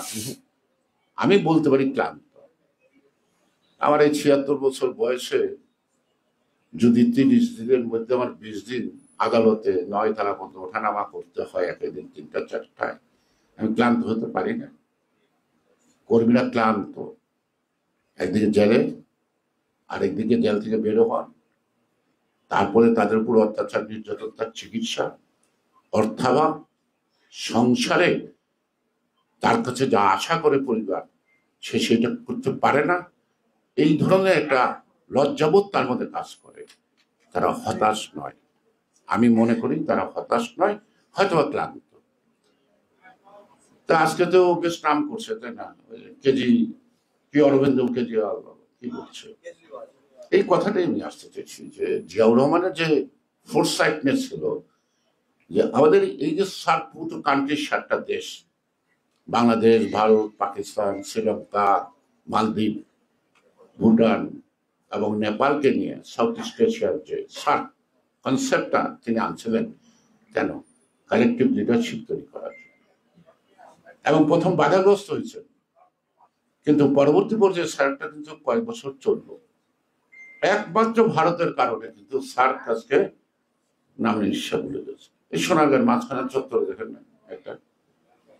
আমি বলতে পারি ক্লান্ত। আমার এই 76 বছর বয়সে যদি 30 দিনের মধ্যে আমার 20 দিন আদালতে 9 তারা মতো ওঠানামা করতে হয়, একদিন 3টা 4টায়, আমি ক্লান্ত হতে পারি না? কর্মীরা ক্লান্ত, একদিকে জেলে, আরেকদিকে জেল থেকে বেরো হন, তারপরে তাদের উপর অত্যাচার, নির্যাতন, তার চিকিৎসা, অর্থাভাব, সংসারে তার কাছে যা আশা করে পরিবার, সে সেটা করতে পারে না। এই ধরনের একটা লজ্জাবোধ তার মধ্যে কাজ করে। তারা হতাশ নয়, আমি মনে করি তারা হতাশ নয়, হয়তো ক্লান্ত। তা আজকে তো বেশ নাম করছে, তাই না? কেজি কি অরবিন্দ কেজরিওয়াল কি বলছে, এই কথাটাই আমি আসতে চাইছি যে জিয়াউর রহমানের যে ফোরসাইটনেস ছিল, যে আমাদের এই যে সার্কভুক্ত কান্ট্রি 7টা দেশ, বাংলাদেশ, ভারত, পাকিস্তান, শ্রীলঙ্কা, মালদ্বীপ, ভুটান এবং নেপালকে নিয়ে সাউথ ইস্ট এশিয়ার যে সার্ক কনসেপ্টটা তিনি আনছিলেন, কেন? কালেকটিভ লিডারশিপ তৈরি করার জন্য। এবং প্রথম বাধাগ্রস্ত হয়েছে, কিন্তু পরবর্তী পর্যায়ে সার্কটা কিন্তু কয়েক বছর চলল। একমাত্র ভারতের কারণে কিন্তু সার্ক আজকে নাম নিঃশ্বা ভুলে গেছে। এই সোনারগাঁর মাঝখানে চত্বরে দেখেন না একটা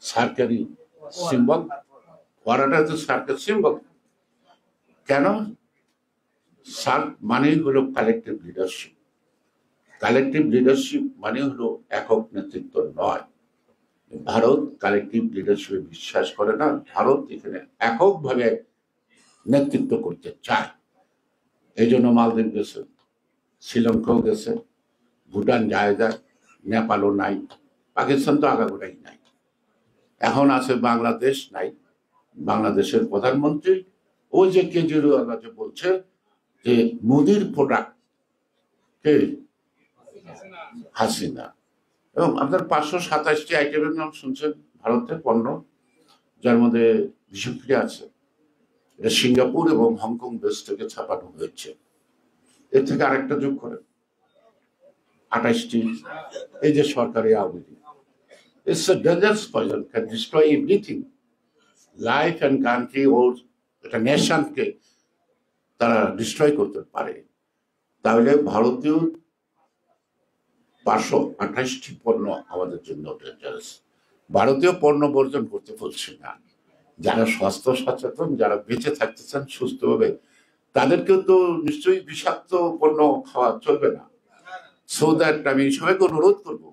সার্কেরই সিম্বল, ফোয়ারাটা হচ্ছে সার্কের সিম্বল। কেন? সার্ক মানেই হলো কালেকটিভ লিডারশিপ। কালেকটিভ লিডারশিপ মানে হলো একক নেতৃত্ব নয়। ভারত কালেকটিভ লিডারশিপে বিশ্বাস করে না। ভারত এখানে এককভাবে নেতৃত্ব করতে চায়। এই জন্য মালদ্বীপ গেছে, শ্রীলঙ্কাও গেছে, ভুটান যায়, নেপালও নাই, পাকিস্তান তো আগাগোড়াই নাই। এখন আছে বাংলাদেশ নাই। বাংলাদেশের প্রধানমন্ত্রী ওই যে কেজরিওয়াল যে বলছে যে মোদির প্রোডাক্ট কে হাসিনা। এবং আপনার 527টি আইটেমের নাম শুনছেন ভারতের পণ্য, যার মধ্যে বিষক্রিয়া আছে। এটা সিঙ্গাপুর এবং হংকং দেশ থেকে ছাপানো হয়েছে। এর থেকে আরেকটা যোগ করেন, 28টি। এই যে সরকারি Awami League, it's a dangerous poison, can destroy everything, life and country, ও একটা নেশনকে তারা ডিস্ট্রয় করতে পারে। তাহলে ভারতীয় 528টি পণ্য আমাদের জন্য ডেঞ্জারাস। ভারতীয় পণ্য বর্জন করতে বলছি না। যারা স্বাস্থ্য সচেতন, যারা বেঁচে থাকতে চান সুস্থভাবে, তাদেরকেও তো নিশ্চয়ই বিষাক্ত পণ্য খাওয়া চলবে না। সো দ্যাট আমি সবাইকে অনুরোধ করব,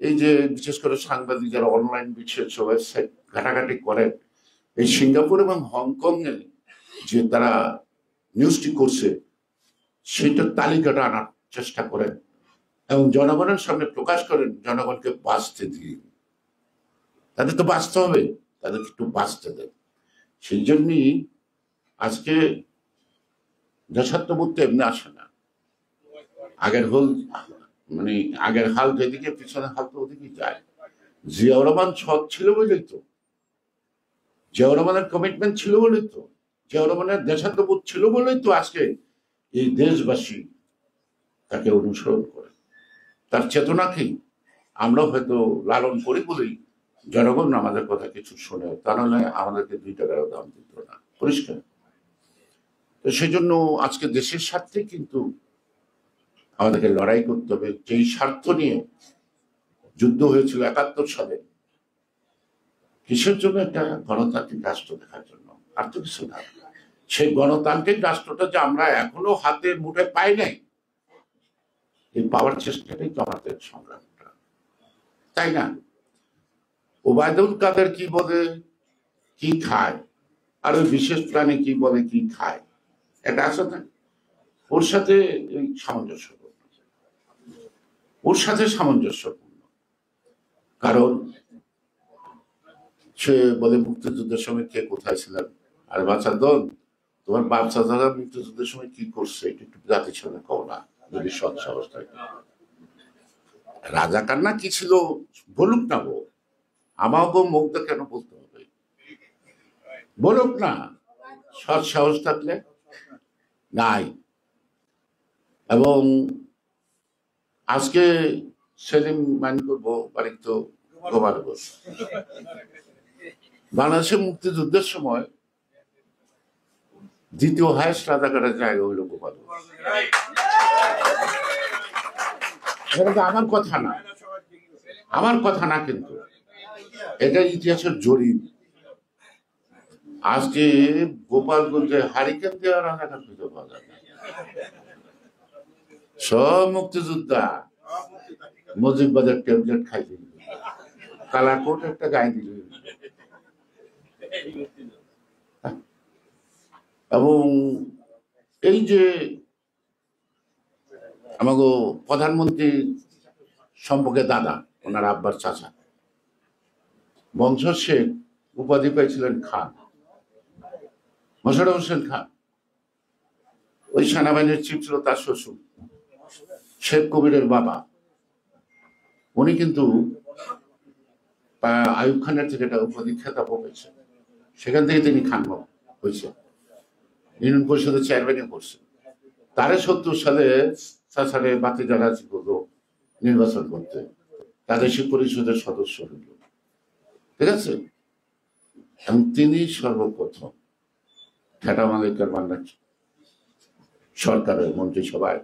এই যে বিশেষ করে সাংবাদিক যারা অনলাইন বিশেষ ওয়েবসাইট ঘাটাঘাটি করেন, এই সিঙ্গাপুর এবং হংকং এ যে তারা নিউজটি করছে সেটার তালিকাটা আনার চেষ্টা করেন এবং জনগণের সামনে প্রকাশ করেন। জনগণকে বাঁচতে দিন, তাদের তো বাঁচতে হবে, তাদেরকে একটু বাঁচতে দেন। সেই জন্যই আজকে দেশাত্মবোধ তো এমনি আসে না। আগের আগের হাল যেদিকে, পিছনের হাল তো ওদিকে যায়। জিয়াউর রহমান সৎ ছিল বলেই তো, জিয়াউর রহমানের কমিটমেন্ট ছিল বলেই তো, জিয়াউর রহমানের দেশাত্মবোধ ছিল বলেই তো আজকে এই দেশবাসী তাকে অনুসরণ করে। তার চেতনাকেই আমরা হয়তো লালন করি বলেই জনগণ আমাদের কথা কিছু শোনে, তা নাহলে আমাদেরকে 2 টাকারও দাম দিত না, পরিষ্কার। তো সেই জন্য আজকে দেশের স্বার্থে কিন্তু আমাদেরকে লড়াই করতে হবে। যেই স্বার্থ নিয়ে যুদ্ধ হয়েছিল 71 সালে, কিসের জন্য? একটা গণতান্ত্রিক রাষ্ট্র দেখার জন্য, আর তো কিছু না। সেই গণতান্ত্রিক রাষ্ট্রটা যে আমরা এখনো হাতে মুঠে পাই নাই, এই পাওয়ার চেষ্টাটাই তো আমাদের সংগ্রামটা, তাই না? ওবায়দুল কাদের কি বলে কি খায়, আর ওই বিশেষ প্রাণী কি বলে কি খায়, এটা আছে না? ওর সাথে সামঞ্জস্যপূর্ণ, ওর সাথে সামঞ্জস্যপূর্ণ। কারণ সে বলে মুক্তিযুদ্ধের সময় কে কোথায় ছিলেন? আর বাচ্চা দল, তোমার বাপ চাচারা মুক্তিযুদ্ধের সময় কি করছে এটা একটু জাতির সামনে কও না, যদি সৎ সাহস থাকে। রাজাকার না কি ছিল বলুক না, গো আমাকে মুখটা কেন বলতে হবে? বলুক না, সৎ সাহস থাকলে। নাই। এবং আজকে সেলিম মাইন করবো বাড়ি তো গোবারে বসে। বাংলাদেশের মুক্তিযুদ্ধের সময় দ্বিতীয় হায়েস্ট রাজাকারের জায়গা হইল গোপাল। এটা তো আমার কথা না, আমার কথা না, কিন্তু এটা ইতিহাসের জরিপ। আজকে গোপালগঞ্জে হারিকেন দেওয়া রাজাকার খুঁজে পাওয়া যায় না। সব মুক্তিযোদ্ধা মজিদবাজার ট্যাবলেট খাই দিল, কালাকোট একটা গায়ে দিল। এবং এই যে আমাকে প্রধানমন্ত্রী সম্পর্কে দাদা, ওনার আব্বার চাচা বংশ শেখ, উপাধি পেয়েছিলেন খান, মোশাররফ হোসেন খান। ওই সেনাবাহিনীর চিফ ছিল তার শ্বশুর শেখ কবিরের বাবা। উনি কিন্তু আইয়ুব খানের থেকে একটা উপাধি খেতাব পেয়েছে, সেখান থেকে তিনি খান হয়েছে, ইউনিয়ন পরিষদের চেয়ারম্যানও করছেন। তারে 70 সালে চাচারে বাতি জানাচ্ছি নির্বাচন করতে, প্রাদেশিক পরিষদের সদস্য হইল, ঠিক আছে। এবং তিনি সর্বপ্রথম ঠেটা মালিকের বান্ডার সরকারের মন্ত্রিসভায়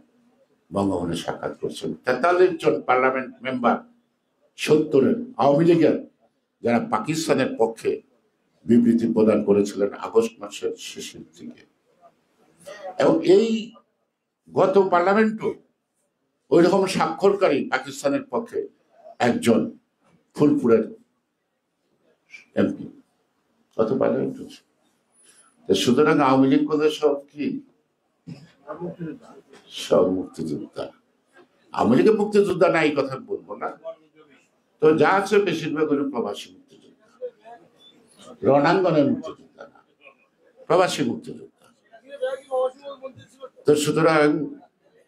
বঙ্গভবনে সাক্ষাৎ করছেন। 43 জন পার্লামেন্ট মেম্বার 70-এর আওয়ামী লীগের, যারা পাকিস্তানের পক্ষে বিবৃতি প্রদান করেছিলেন আগস্ট মাসের শেষের দিকে। এবং এই গত পার্লামেন্টও ওই রকম স্বাক্ষরকারী পাকিস্তানের পক্ষে একজন ফুলপুরের এমপি, গত পার্লামেন্ট। সুতরাং আওয়ামী লীগ করলে সব কি, সব মুক্তিযোদ্ধা। আওয়ামী লীগের মুক্তিযোদ্ধা নাই কথা বলবো না, তো যা আছে বেশিরভাগ হলো প্রবাসী মুক্তিযোদ্ধা, রণাঙ্গনের মুক্তিযোদ্ধা না, প্রবাসী মুক্তিযোদ্ধা। তো সুতরাং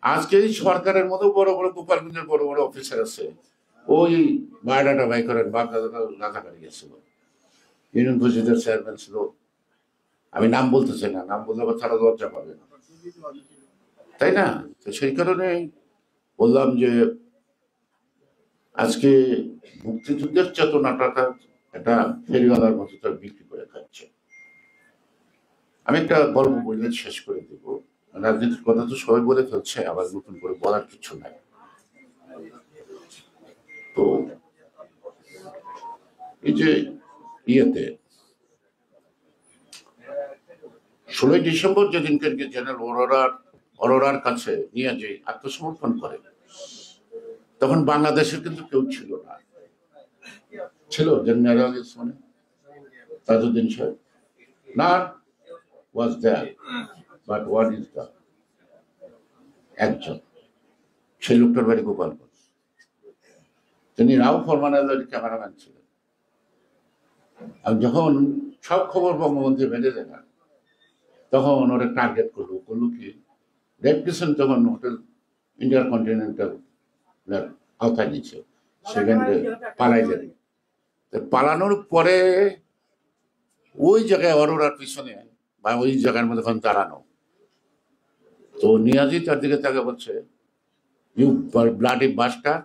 আজকে এই সরকারের মতো বড় বড় গোপালগঞ্জের বড় বড় অফিসার আছে, ওই বায়োডাটা বাই করেন রাজাকারি গেছিল, ইউনিয়ন পরিষদের চেয়ারম্যান ছিল, আমি নাম বলতে চাই না, নাম বললে আবার তারা লজ্জা পাবে, তাই না? তো সেই কারণে বললাম যে আজকে মুক্তিযুদ্ধের চেতনাটা একটা ফেরিওয়ালার মতো তার বিক্রি করে খাচ্ছে। আমি একটা গল্প বললে শেষ করে দেব। রাজনীতির কথা তো সবাই বলে ফেলছে, আবার নতুন করে বলার কিছু নাই। তো এই যে ইয়েতে 16ই ডিসেম্বর যেদিনকে জেনারেল অরোরার কাছে নিয়ে যে আত্মসমর্পণ করে, তখন বাংলাদেশের কিন্তু কেউ ছিল না। ছিল জেনারেল মানে তাজউদ্দিন সাহেব, not was there, but what is the একজন, সেই লোকটার বাড়ি গোপালগঞ্জ। তিনি রাও ফরমান ক্যামেরাম্যান ছিলেন। আর যখন সব খবর বঙ্গবন্ধু বেঁধে দেয় না, তখন ওরা টার্গেট করলো কি, রেড ক্রিসেন্ট তখন হোটেল ইন্ডিয়ার কন্টিনেন্টাল আওতায় নিচ্ছে, সেখানে পালাইলেন। পালানোর পরে ওই জায়গায় অরোরার পিছনে বা ওই জায়গার মধ্যে এখন দাঁড়ানো, তো নিয়াজি তার দিকে তাকে বলছে ইউ ব্লাডি বাস্টার।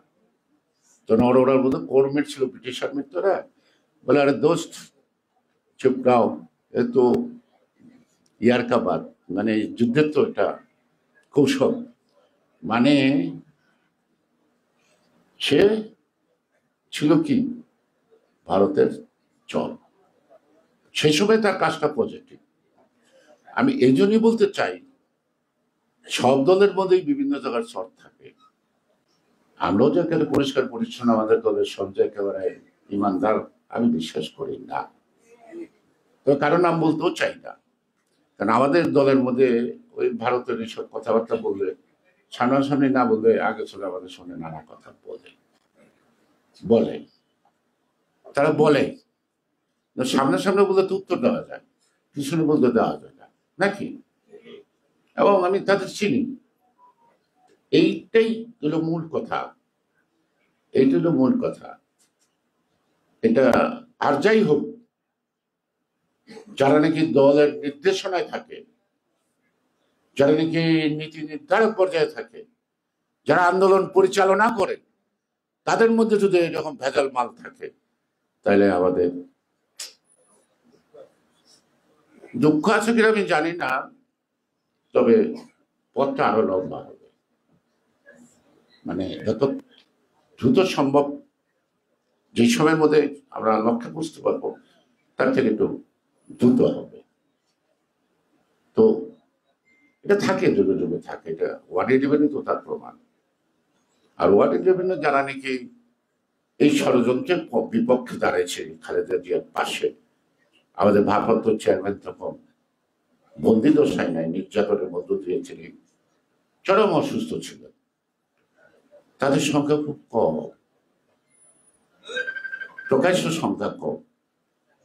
তখন অরোরার মধ্যে কর্মেট ছিল ব্রিটিশ আর্মির, তোরা বলে আরে দোস্ত চুপ রাও, এ তো ইয়ার কাবার, মানে যুদ্ধের তো এটা কৌশল। মানে সে ছিল কি ভারতের চল, সেই সময় তার কাজটা পজিটিভ। আমি এই জন্যই বলতে চাই, সব দলের মধ্যেই বিভিন্ন জায়গার চর থাকে। আমরাও যে একেবারে পরিষ্কার পরিচ্ছন্ন আমাদের দলের সব যে একেবারে ইমানদার আমি বিশ্বাস করি না, তো কারণ নাম বলতেও চাই না। কারণ আমাদের দলের মধ্যে ওই ভারতের এইসব কথাবার্তা বললে, সামনাসামনি না বললে আগে চলে আমাদের সঙ্গে নানা কথা বলে তারা বলে, সামনে বললে তো উত্তর দেওয়া যায়, পিছনে বলতে দেওয়া যায় না নাকি? এবং আমি তাদের চিনি। এইটাই হলো মূল কথা, এইটা হলো মূল কথা। এটা আর যাই হোক, যারা নাকি দলের নির্দেশনায় থাকে, যারা নাকি নীতি নির্ধারক পর্যায়ে থাকে, যারা আন্দোলন পরিচালনা করে, তাদের মধ্যে যদি এরকম ভেজাল মাল থাকে, তাহলে আমাদের দুঃখ আছে কিনা আমি জানি না, তবে পথটা আরো লম্বা হবে। মানে যত দ্রুত সম্ভব যে সময়ের মধ্যে আমরা লক্ষ্যে বুঝতে পারবো, তার থেকে একটু দ্রুত হবে। তো এটা থাকে, যুগে যুগে থাকে, এটা ওয়ার্ড ইলেভেনে তো তার প্রমাণ। আর ওয়ার্ড ইলেভেনে যারা নাকি এই ষড়যন্ত্রের বিপক্ষে দাঁড়াইছে খালেদা জিয়ার পাশে, আমাদের ভারপ্রাপ্ত চেয়ারম্যান তখন বন্দি দশায় নাই, নির্যাতনের মধ্য দিয়েছিলেন, চরম অসুস্থ ছিলেন, তাদের সংখ্যা খুব কম, প্রকাশ্য সংখ্যা কম।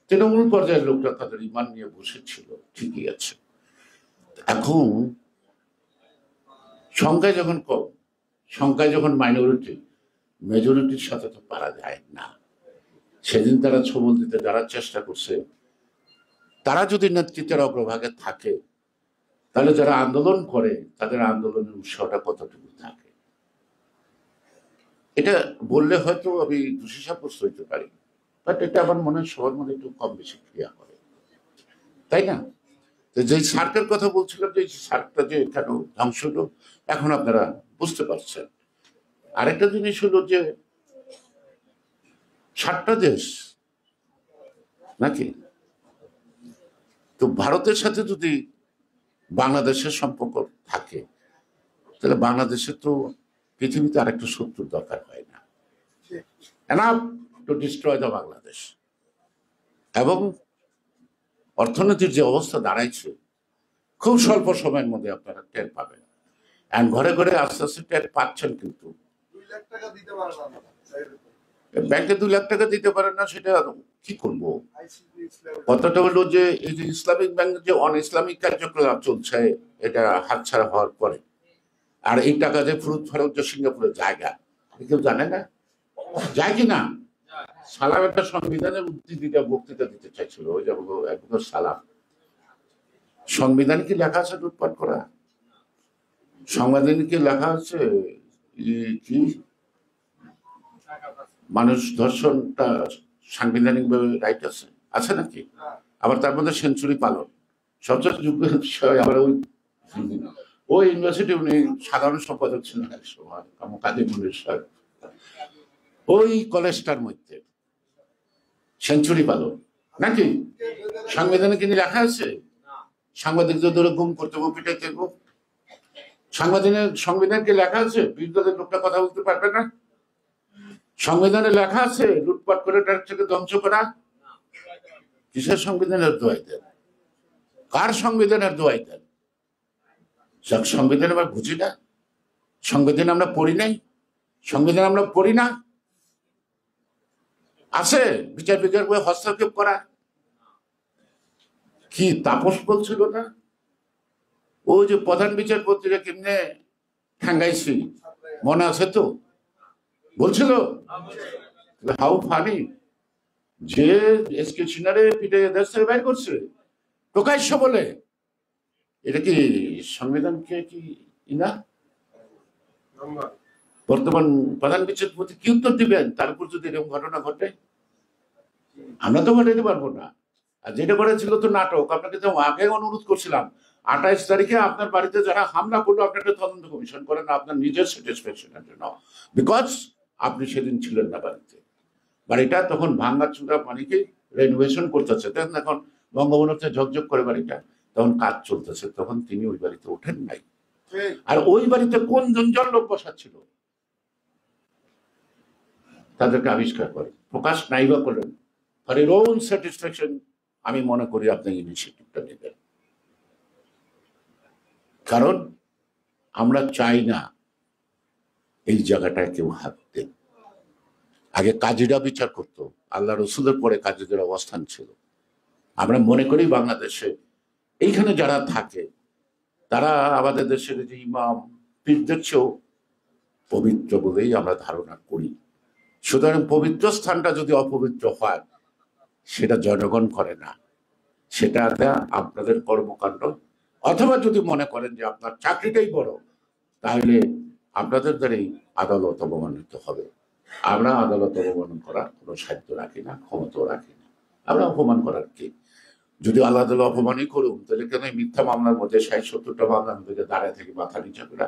তৃণমূল পর্যায়ের লোকরা তাদের ইমান নিয়ে বসেছিল, ঠিকই আছে। এখন সংখ্যায় যখন কম, সংখ্যায় যখন মাইনরিটি, মেজরিটির সাথে তো পারা যায় না। সেদিন তারা ছবল দিতে যারা চেষ্টা করছে, তারা যদি নেতৃত্বের অগ্রভাগে থাকে, তাহলে যারা আন্দোলন করে তাদের আন্দোলনের উৎসাহটা কতটুকু থাকে, এটা বললে হয়তো আমি দোষী সাব্যস্ত হইতে পারি, বাট এটা আমার মনে হয় সবার মধ্যে একটু কম বেশি ক্রিয়া করে, তাই না? তো যে সার্কের কথা বলছিলাম, যে সার্কটা যে কেন ধ্বংস হলো, এখন আপনারা বুঝতে পারছেন। আরেকটা জিনিস হলো যে 7টা দেশ নাকি, তো ভারতের সাথে যদি বাংলাদেশের সম্পর্ক থাকে, তাহলে বাংলাদেশে তো পৃথিবীতে আরেকটা শত্রুর দরকার হয় না। Enough to destroy the Bangladesh. এবং অর্থনীতির যে অবস্থা দাঁড়াইছে, খুব স্বল্প সময়ের মধ্যে আপনারা টের পাবেন। এন্ড ঘরে ঘরে আস্তে আস্তে টের পাচ্ছেন। কিন্তু ব্যাংকে 2 লাখ টাকা দিতে পারেন না, সেটা কি করবো? কথাটা হলো যে এই যে ইসলামিক ব্যাংকের যে অন ইসলামিক কার্যক্রম চলছে, এটা হাতছাড়া হওয়ার পরে, আর এই টাকা যে ফেরত যে সিঙ্গাপুরের জায়গা, কেউ জানে না যায় কিনা। সালাম একটা সংবিধানের বক্তৃতা দিতে চাইছিল, ওই যে সালাম। সংবিধান কি লেখা আছে লুটপাট করা? সংবিধান কি লেখা আছে কি মানুষ ধর্ষণটা সাংবিধানিক ভাবে রাইট আছে আছে নাকি? আবার তার মধ্যে সেঞ্চুরি পালন সবচেয়ে যোগ্য বিষয়। আবার ওই ইউনিভার্সিটি উনি সাধারণ সম্পাদক ছিলেন এক সময়, কাদের মনির সাহেব। ওই কলেজটার মধ্যে সেঞ্চুরি পালন নাকি সংবিধানে কিন্তু লেখা আছে? সাংবাদিকদের ধরে গুম করতে গো, পিটাইতে গো। সংবিধানকে লেখা আছে বিরোধী লোকটা কথা বলতে পারবে না? সংবিধানে লেখা আছে লুটপাট করে ট্যাক্সকে ধ্বংস করা? কিসের সংবিধানের দোয়াই দেন? কার সংবিধানের দোয়াই দেন? সংবিধান আমরা বুঝি না, সংবিধান আমরা পড়ি নাই, সংবিধান আমরা পড়ি না। আছে বিচার বই হস্তক্ষেপ করা? কি তাপস বলছিল না, ওই যে প্রধান বিচারপতিরা কেমনে ঠাঙ্গাইছি মনে আছে তো? বলছিল হাউ ফানি যে এসকে সিনারে পিঠে দেশ থেকে বাইর করছে প্রকাশ্য বলে। এটা কি সংবিধানকে কি না? বর্তমান প্রধান বিচারপতি কি উত্তর দিবেন তার উপর যদি এরকম ঘটনা ঘটে? আমরা তো ঘটাইতে পারবো না। আর যেটা করেছিল তো নাটক। আপনাকে তো আগে অনুরোধ করছিলাম 28 তারিখে আপনার বাড়িতে যারা হামলা করলো আপনাকে তদন্ত কমিশন করেন আপনার নিজের স্যাটিসফ্যাকশনের জন্য, বিকজ আপনি সেদিন ছিলেন না বাড়িতে। বাড়িটা তখন ভাঙ্গা চূড়া পানিকে রেনোভেশন করতেছে, তখন এখন বঙ্গবন্ধুতে ঝকঝক করে বাড়িটা, তখন কাজ চলতেছে, তখন তিনি ওই বাড়িতে ওঠেন নাই। আর ওই বাড়িতে কোন জন লোক বসাচ্ছিল তাদেরকে আবিষ্কার করে প্রকাশ নাইবা করেন ফর এর ওন স্যাটিসফ্যাকশন। আমি মনে করি আপনি ইনিশিয়েটিভটা নেবেন, কারণ আমরা চাই না এই জায়গাটায় কেউ হাত দেন। আগে কাজীরা বিচার করতো, আল্লাহ রসুলের পরে কাজীদের অবস্থান ছিল। আমরা মনে করি বাংলাদেশে এইখানে যারা থাকে তারা আমাদের দেশের যে ইমাম পীরদের চেয়েও পবিত্র বলেই আমরা ধারণা করি। সুতরাং পবিত্র স্থানটা যদি অপবিত্র হয় সেটা জনগণ করে না, সেটা আপনাদের কর্মকাণ্ড। অথবা যদি মনে করেন যে আপনার চাকরিটাই বড়, তাহলে আপনাদের দ্বারাই আদালত অবমানিত হবে। আমরা আদালত অবমানন করার কোনো সাধ্য রাখি না, ক্ষমতাও রাখি না। আমরা অপমান করার কি? যদি আল্লাহ তাআলা অপমানই করুন তাহলে কেন মিথ্যা মামলার মধ্যে 60-70টা মামলার মধ্যে দাঁড়ায় থাকি মাথা নিচা করে?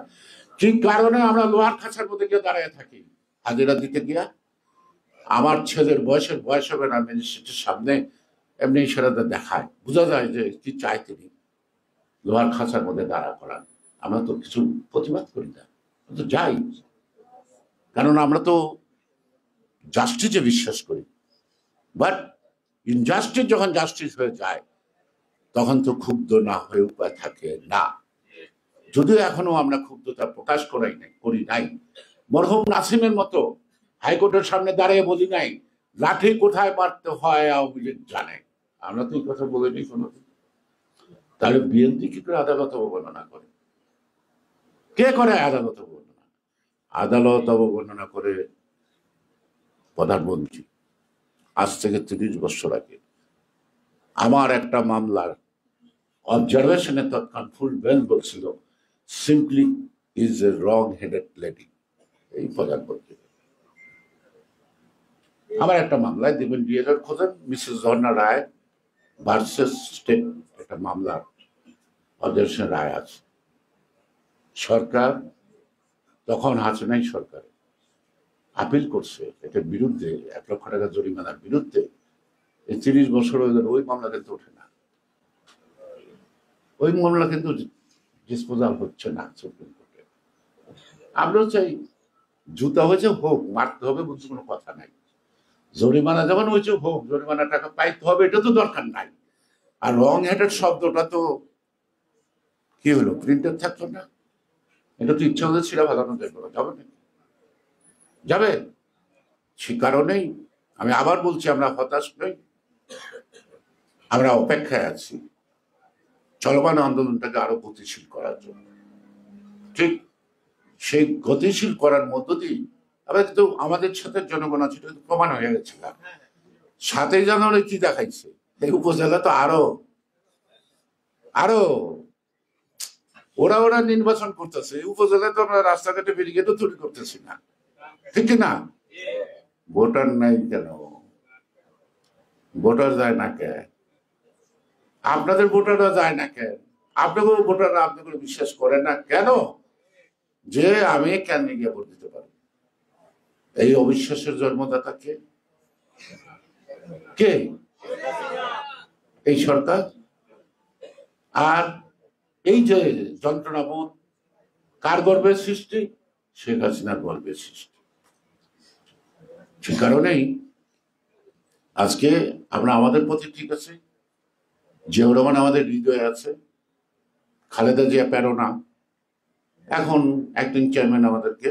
কি কারণে আমরা লোহার খাঁচার মধ্যে গিয়ে দাঁড়ায় থাকি হাজিরা দিতে গিয়া? আমার ছেলের বয়স হবে না ম্যাজিস্ট্রেটের সামনে, এমনি সেটা দেখায়, বোঝা যায় যে কি চায় তিনি, লোহার খাঁচার মধ্যে দাঁড়া করান। আমরা তো কিছু প্রতিবাদ করি না, তো যাই, কারণ আমরা তো জাস্টিসে বিশ্বাস করি। বাট ইনজাস্টিস যখন জাস্টিস হয়ে যায় তখন তো ক্ষুব্ধ না হয়ে উপায় থাকে না। যদিও এখনো আমরা ক্ষুব্ধতা প্রকাশ করি নাই। মরহুম নাসিমের মতো হাইকোর্টের সামনে দাঁড়িয়ে বলি নাই লাঠি কোথায় মারতে হয় আওয়ামী লীগ জানে। আমরা তো এই কথা বলিনি কোনোদিন। তাহলে বিএনপি কি করে আদালত অবমাননা করে? কে করে আদালত অবমাননা? আদালত অবমাননা করে প্রধানমন্ত্রী। আজ থেকে 30 বছর আগে আমার একটা মামলার অবজারভেশনে তৎকাল ফুল বেঞ্চ বলছিল simply is a wrong headed lady. এই প্রধানমন্ত্রী আমার একটা মামলায় দেবেন ডিএলআর খোঁজেন মিসেস ঝর্ণা রায় ভার্সেস স্টেট, একটা মামলার অবজারভেশন রায় আছে। সরকার তখন হাসিনাই সরকার আপিল করছে এটার বিরুদ্ধে, 1 লক্ষ টাকা জরিমানার বিরুদ্ধে। এই 30 বছর ওই মামলা কিন্তু ওঠে না। ওই মামলা কিন্তু ডিসপোজাল হচ্ছে না সুপ্রিম কোর্টে। আমরাও চাই জুতা হয়েছে হোক, মারতে হবে বুঝতে কোনো কথা নাই। জরিমানা যেমন হয়েছে হোক, জরিমানা টাকা পাইতে হবে, এটা তো দরকার নাই। আর রং হেডেড শব্দটা তো কি হলো, প্রিন্টার থাকতো না, এটা তো ইচ্ছা হলে ছিঁড়া ভাগানো যাবে না, যাবে না, যাবে। সে কারণেই আমি আবার বলছি, আমরা হতাশ নই, আমরা অপেক্ষায় আছি চলমান আন্দোলনটাকে আরো গতিশীল করার জন্য। ঠিক সেই গতিশীল করার মধ্য দিয়ে আবার কিন্তু আমাদের সাথে জনগণ আছে, এটা প্রমাণ হয়ে গেছে। 7ই জানুয়ারি কি দেখাইছে, এই উপজেলা তো আরো আরো ওরা নির্বাচন করতেছে। এই উপজেলায় তো আমরা রাস্তাঘাটে ব্যারিকেডও তৈরি করতেছি না, ঠিক না? ভোটার নাই কেন? ভোটার যায় না কেন? আপনাদের ভোটাররা যায় না কেন? আপনাদের ভোটাররা আপনাকে বিশ্বাস করে না কেন যে আমি কেন গিয়ে ভোট দিতে পারি? এই অবিশ্বাসের জন্মদাতা কে? কে? এই সরকার। আর এই যে যন্ত্রণাবোধ কার গর্বের সৃষ্টি? শেখ হাসিনার গর্বের সৃষ্টি। সে কারণেই আজকে আমরা আমাদের প্রতি ঠিক আছে, জিয়াউর রহমান আমাদের হৃদয়ে আছে, খালেদা জিয়া প্রেরণা, এখন অ্যাক্টিং চেয়ারম্যান আমাদেরকে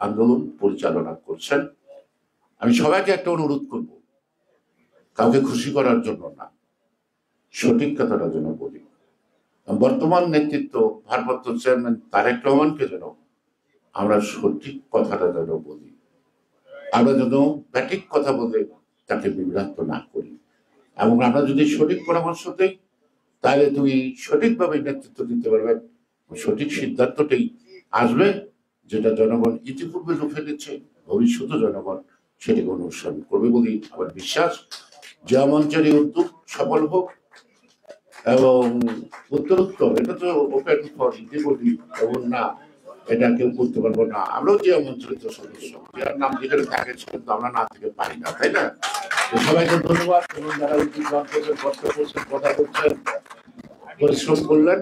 আন্দোলন পরিচালনা করছেন। আমি সবাইকে একটা অনুরোধ করব, কাউকে খুশি করার জন্য না, সঠিক কথাটার জন্য বলি। বর্তমান নেতৃত্ব ভারপ্রাপ্ত চেয়ারম্যান তারেক রহমানকে যেন আমরা সঠিক কথাটা যেন বলি, আমরা যেন ব্যাটিক কথা বলে তাকে বিভ্রান্ত না করি। এবং আমরা যদি সঠিক পরামর্শ দিই, তাহলে তুমি সঠিকভাবে নেতৃত্ব দিতে পারবে, সঠিক সিদ্ধান্তটাই আসবে, যেটা জনগণ ইতিপূর্বে রুখে দিচ্ছে, ভবিষ্যতে জনগণ সেটাকে অনুসরণ করবে বলেই আমার বিশ্বাস। জিয়া মঞ্চের এই উদ্যোগ সফল হোক এবং উত্তরোত্তর, এটা তো ওপেন ফর ইতিপূর্বে, এবং না এটা কেউ করতে পারবো না। আমরাও জিয়া মঞ্চের সদস্য, জিয়ার নাম যেখানে থাকে কিন্তু আমরা না থেকে পাই না, তাই না? সবাইকে ধন্যবাদ। এবং যারা কষ্ট করছেন, কথা বলছেন, পরিশ্রম করলেন,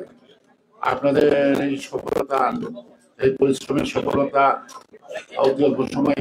আপনাদের এই সফলতা, এই পরিশ্রমের সফলতা অতি অল্প সময়।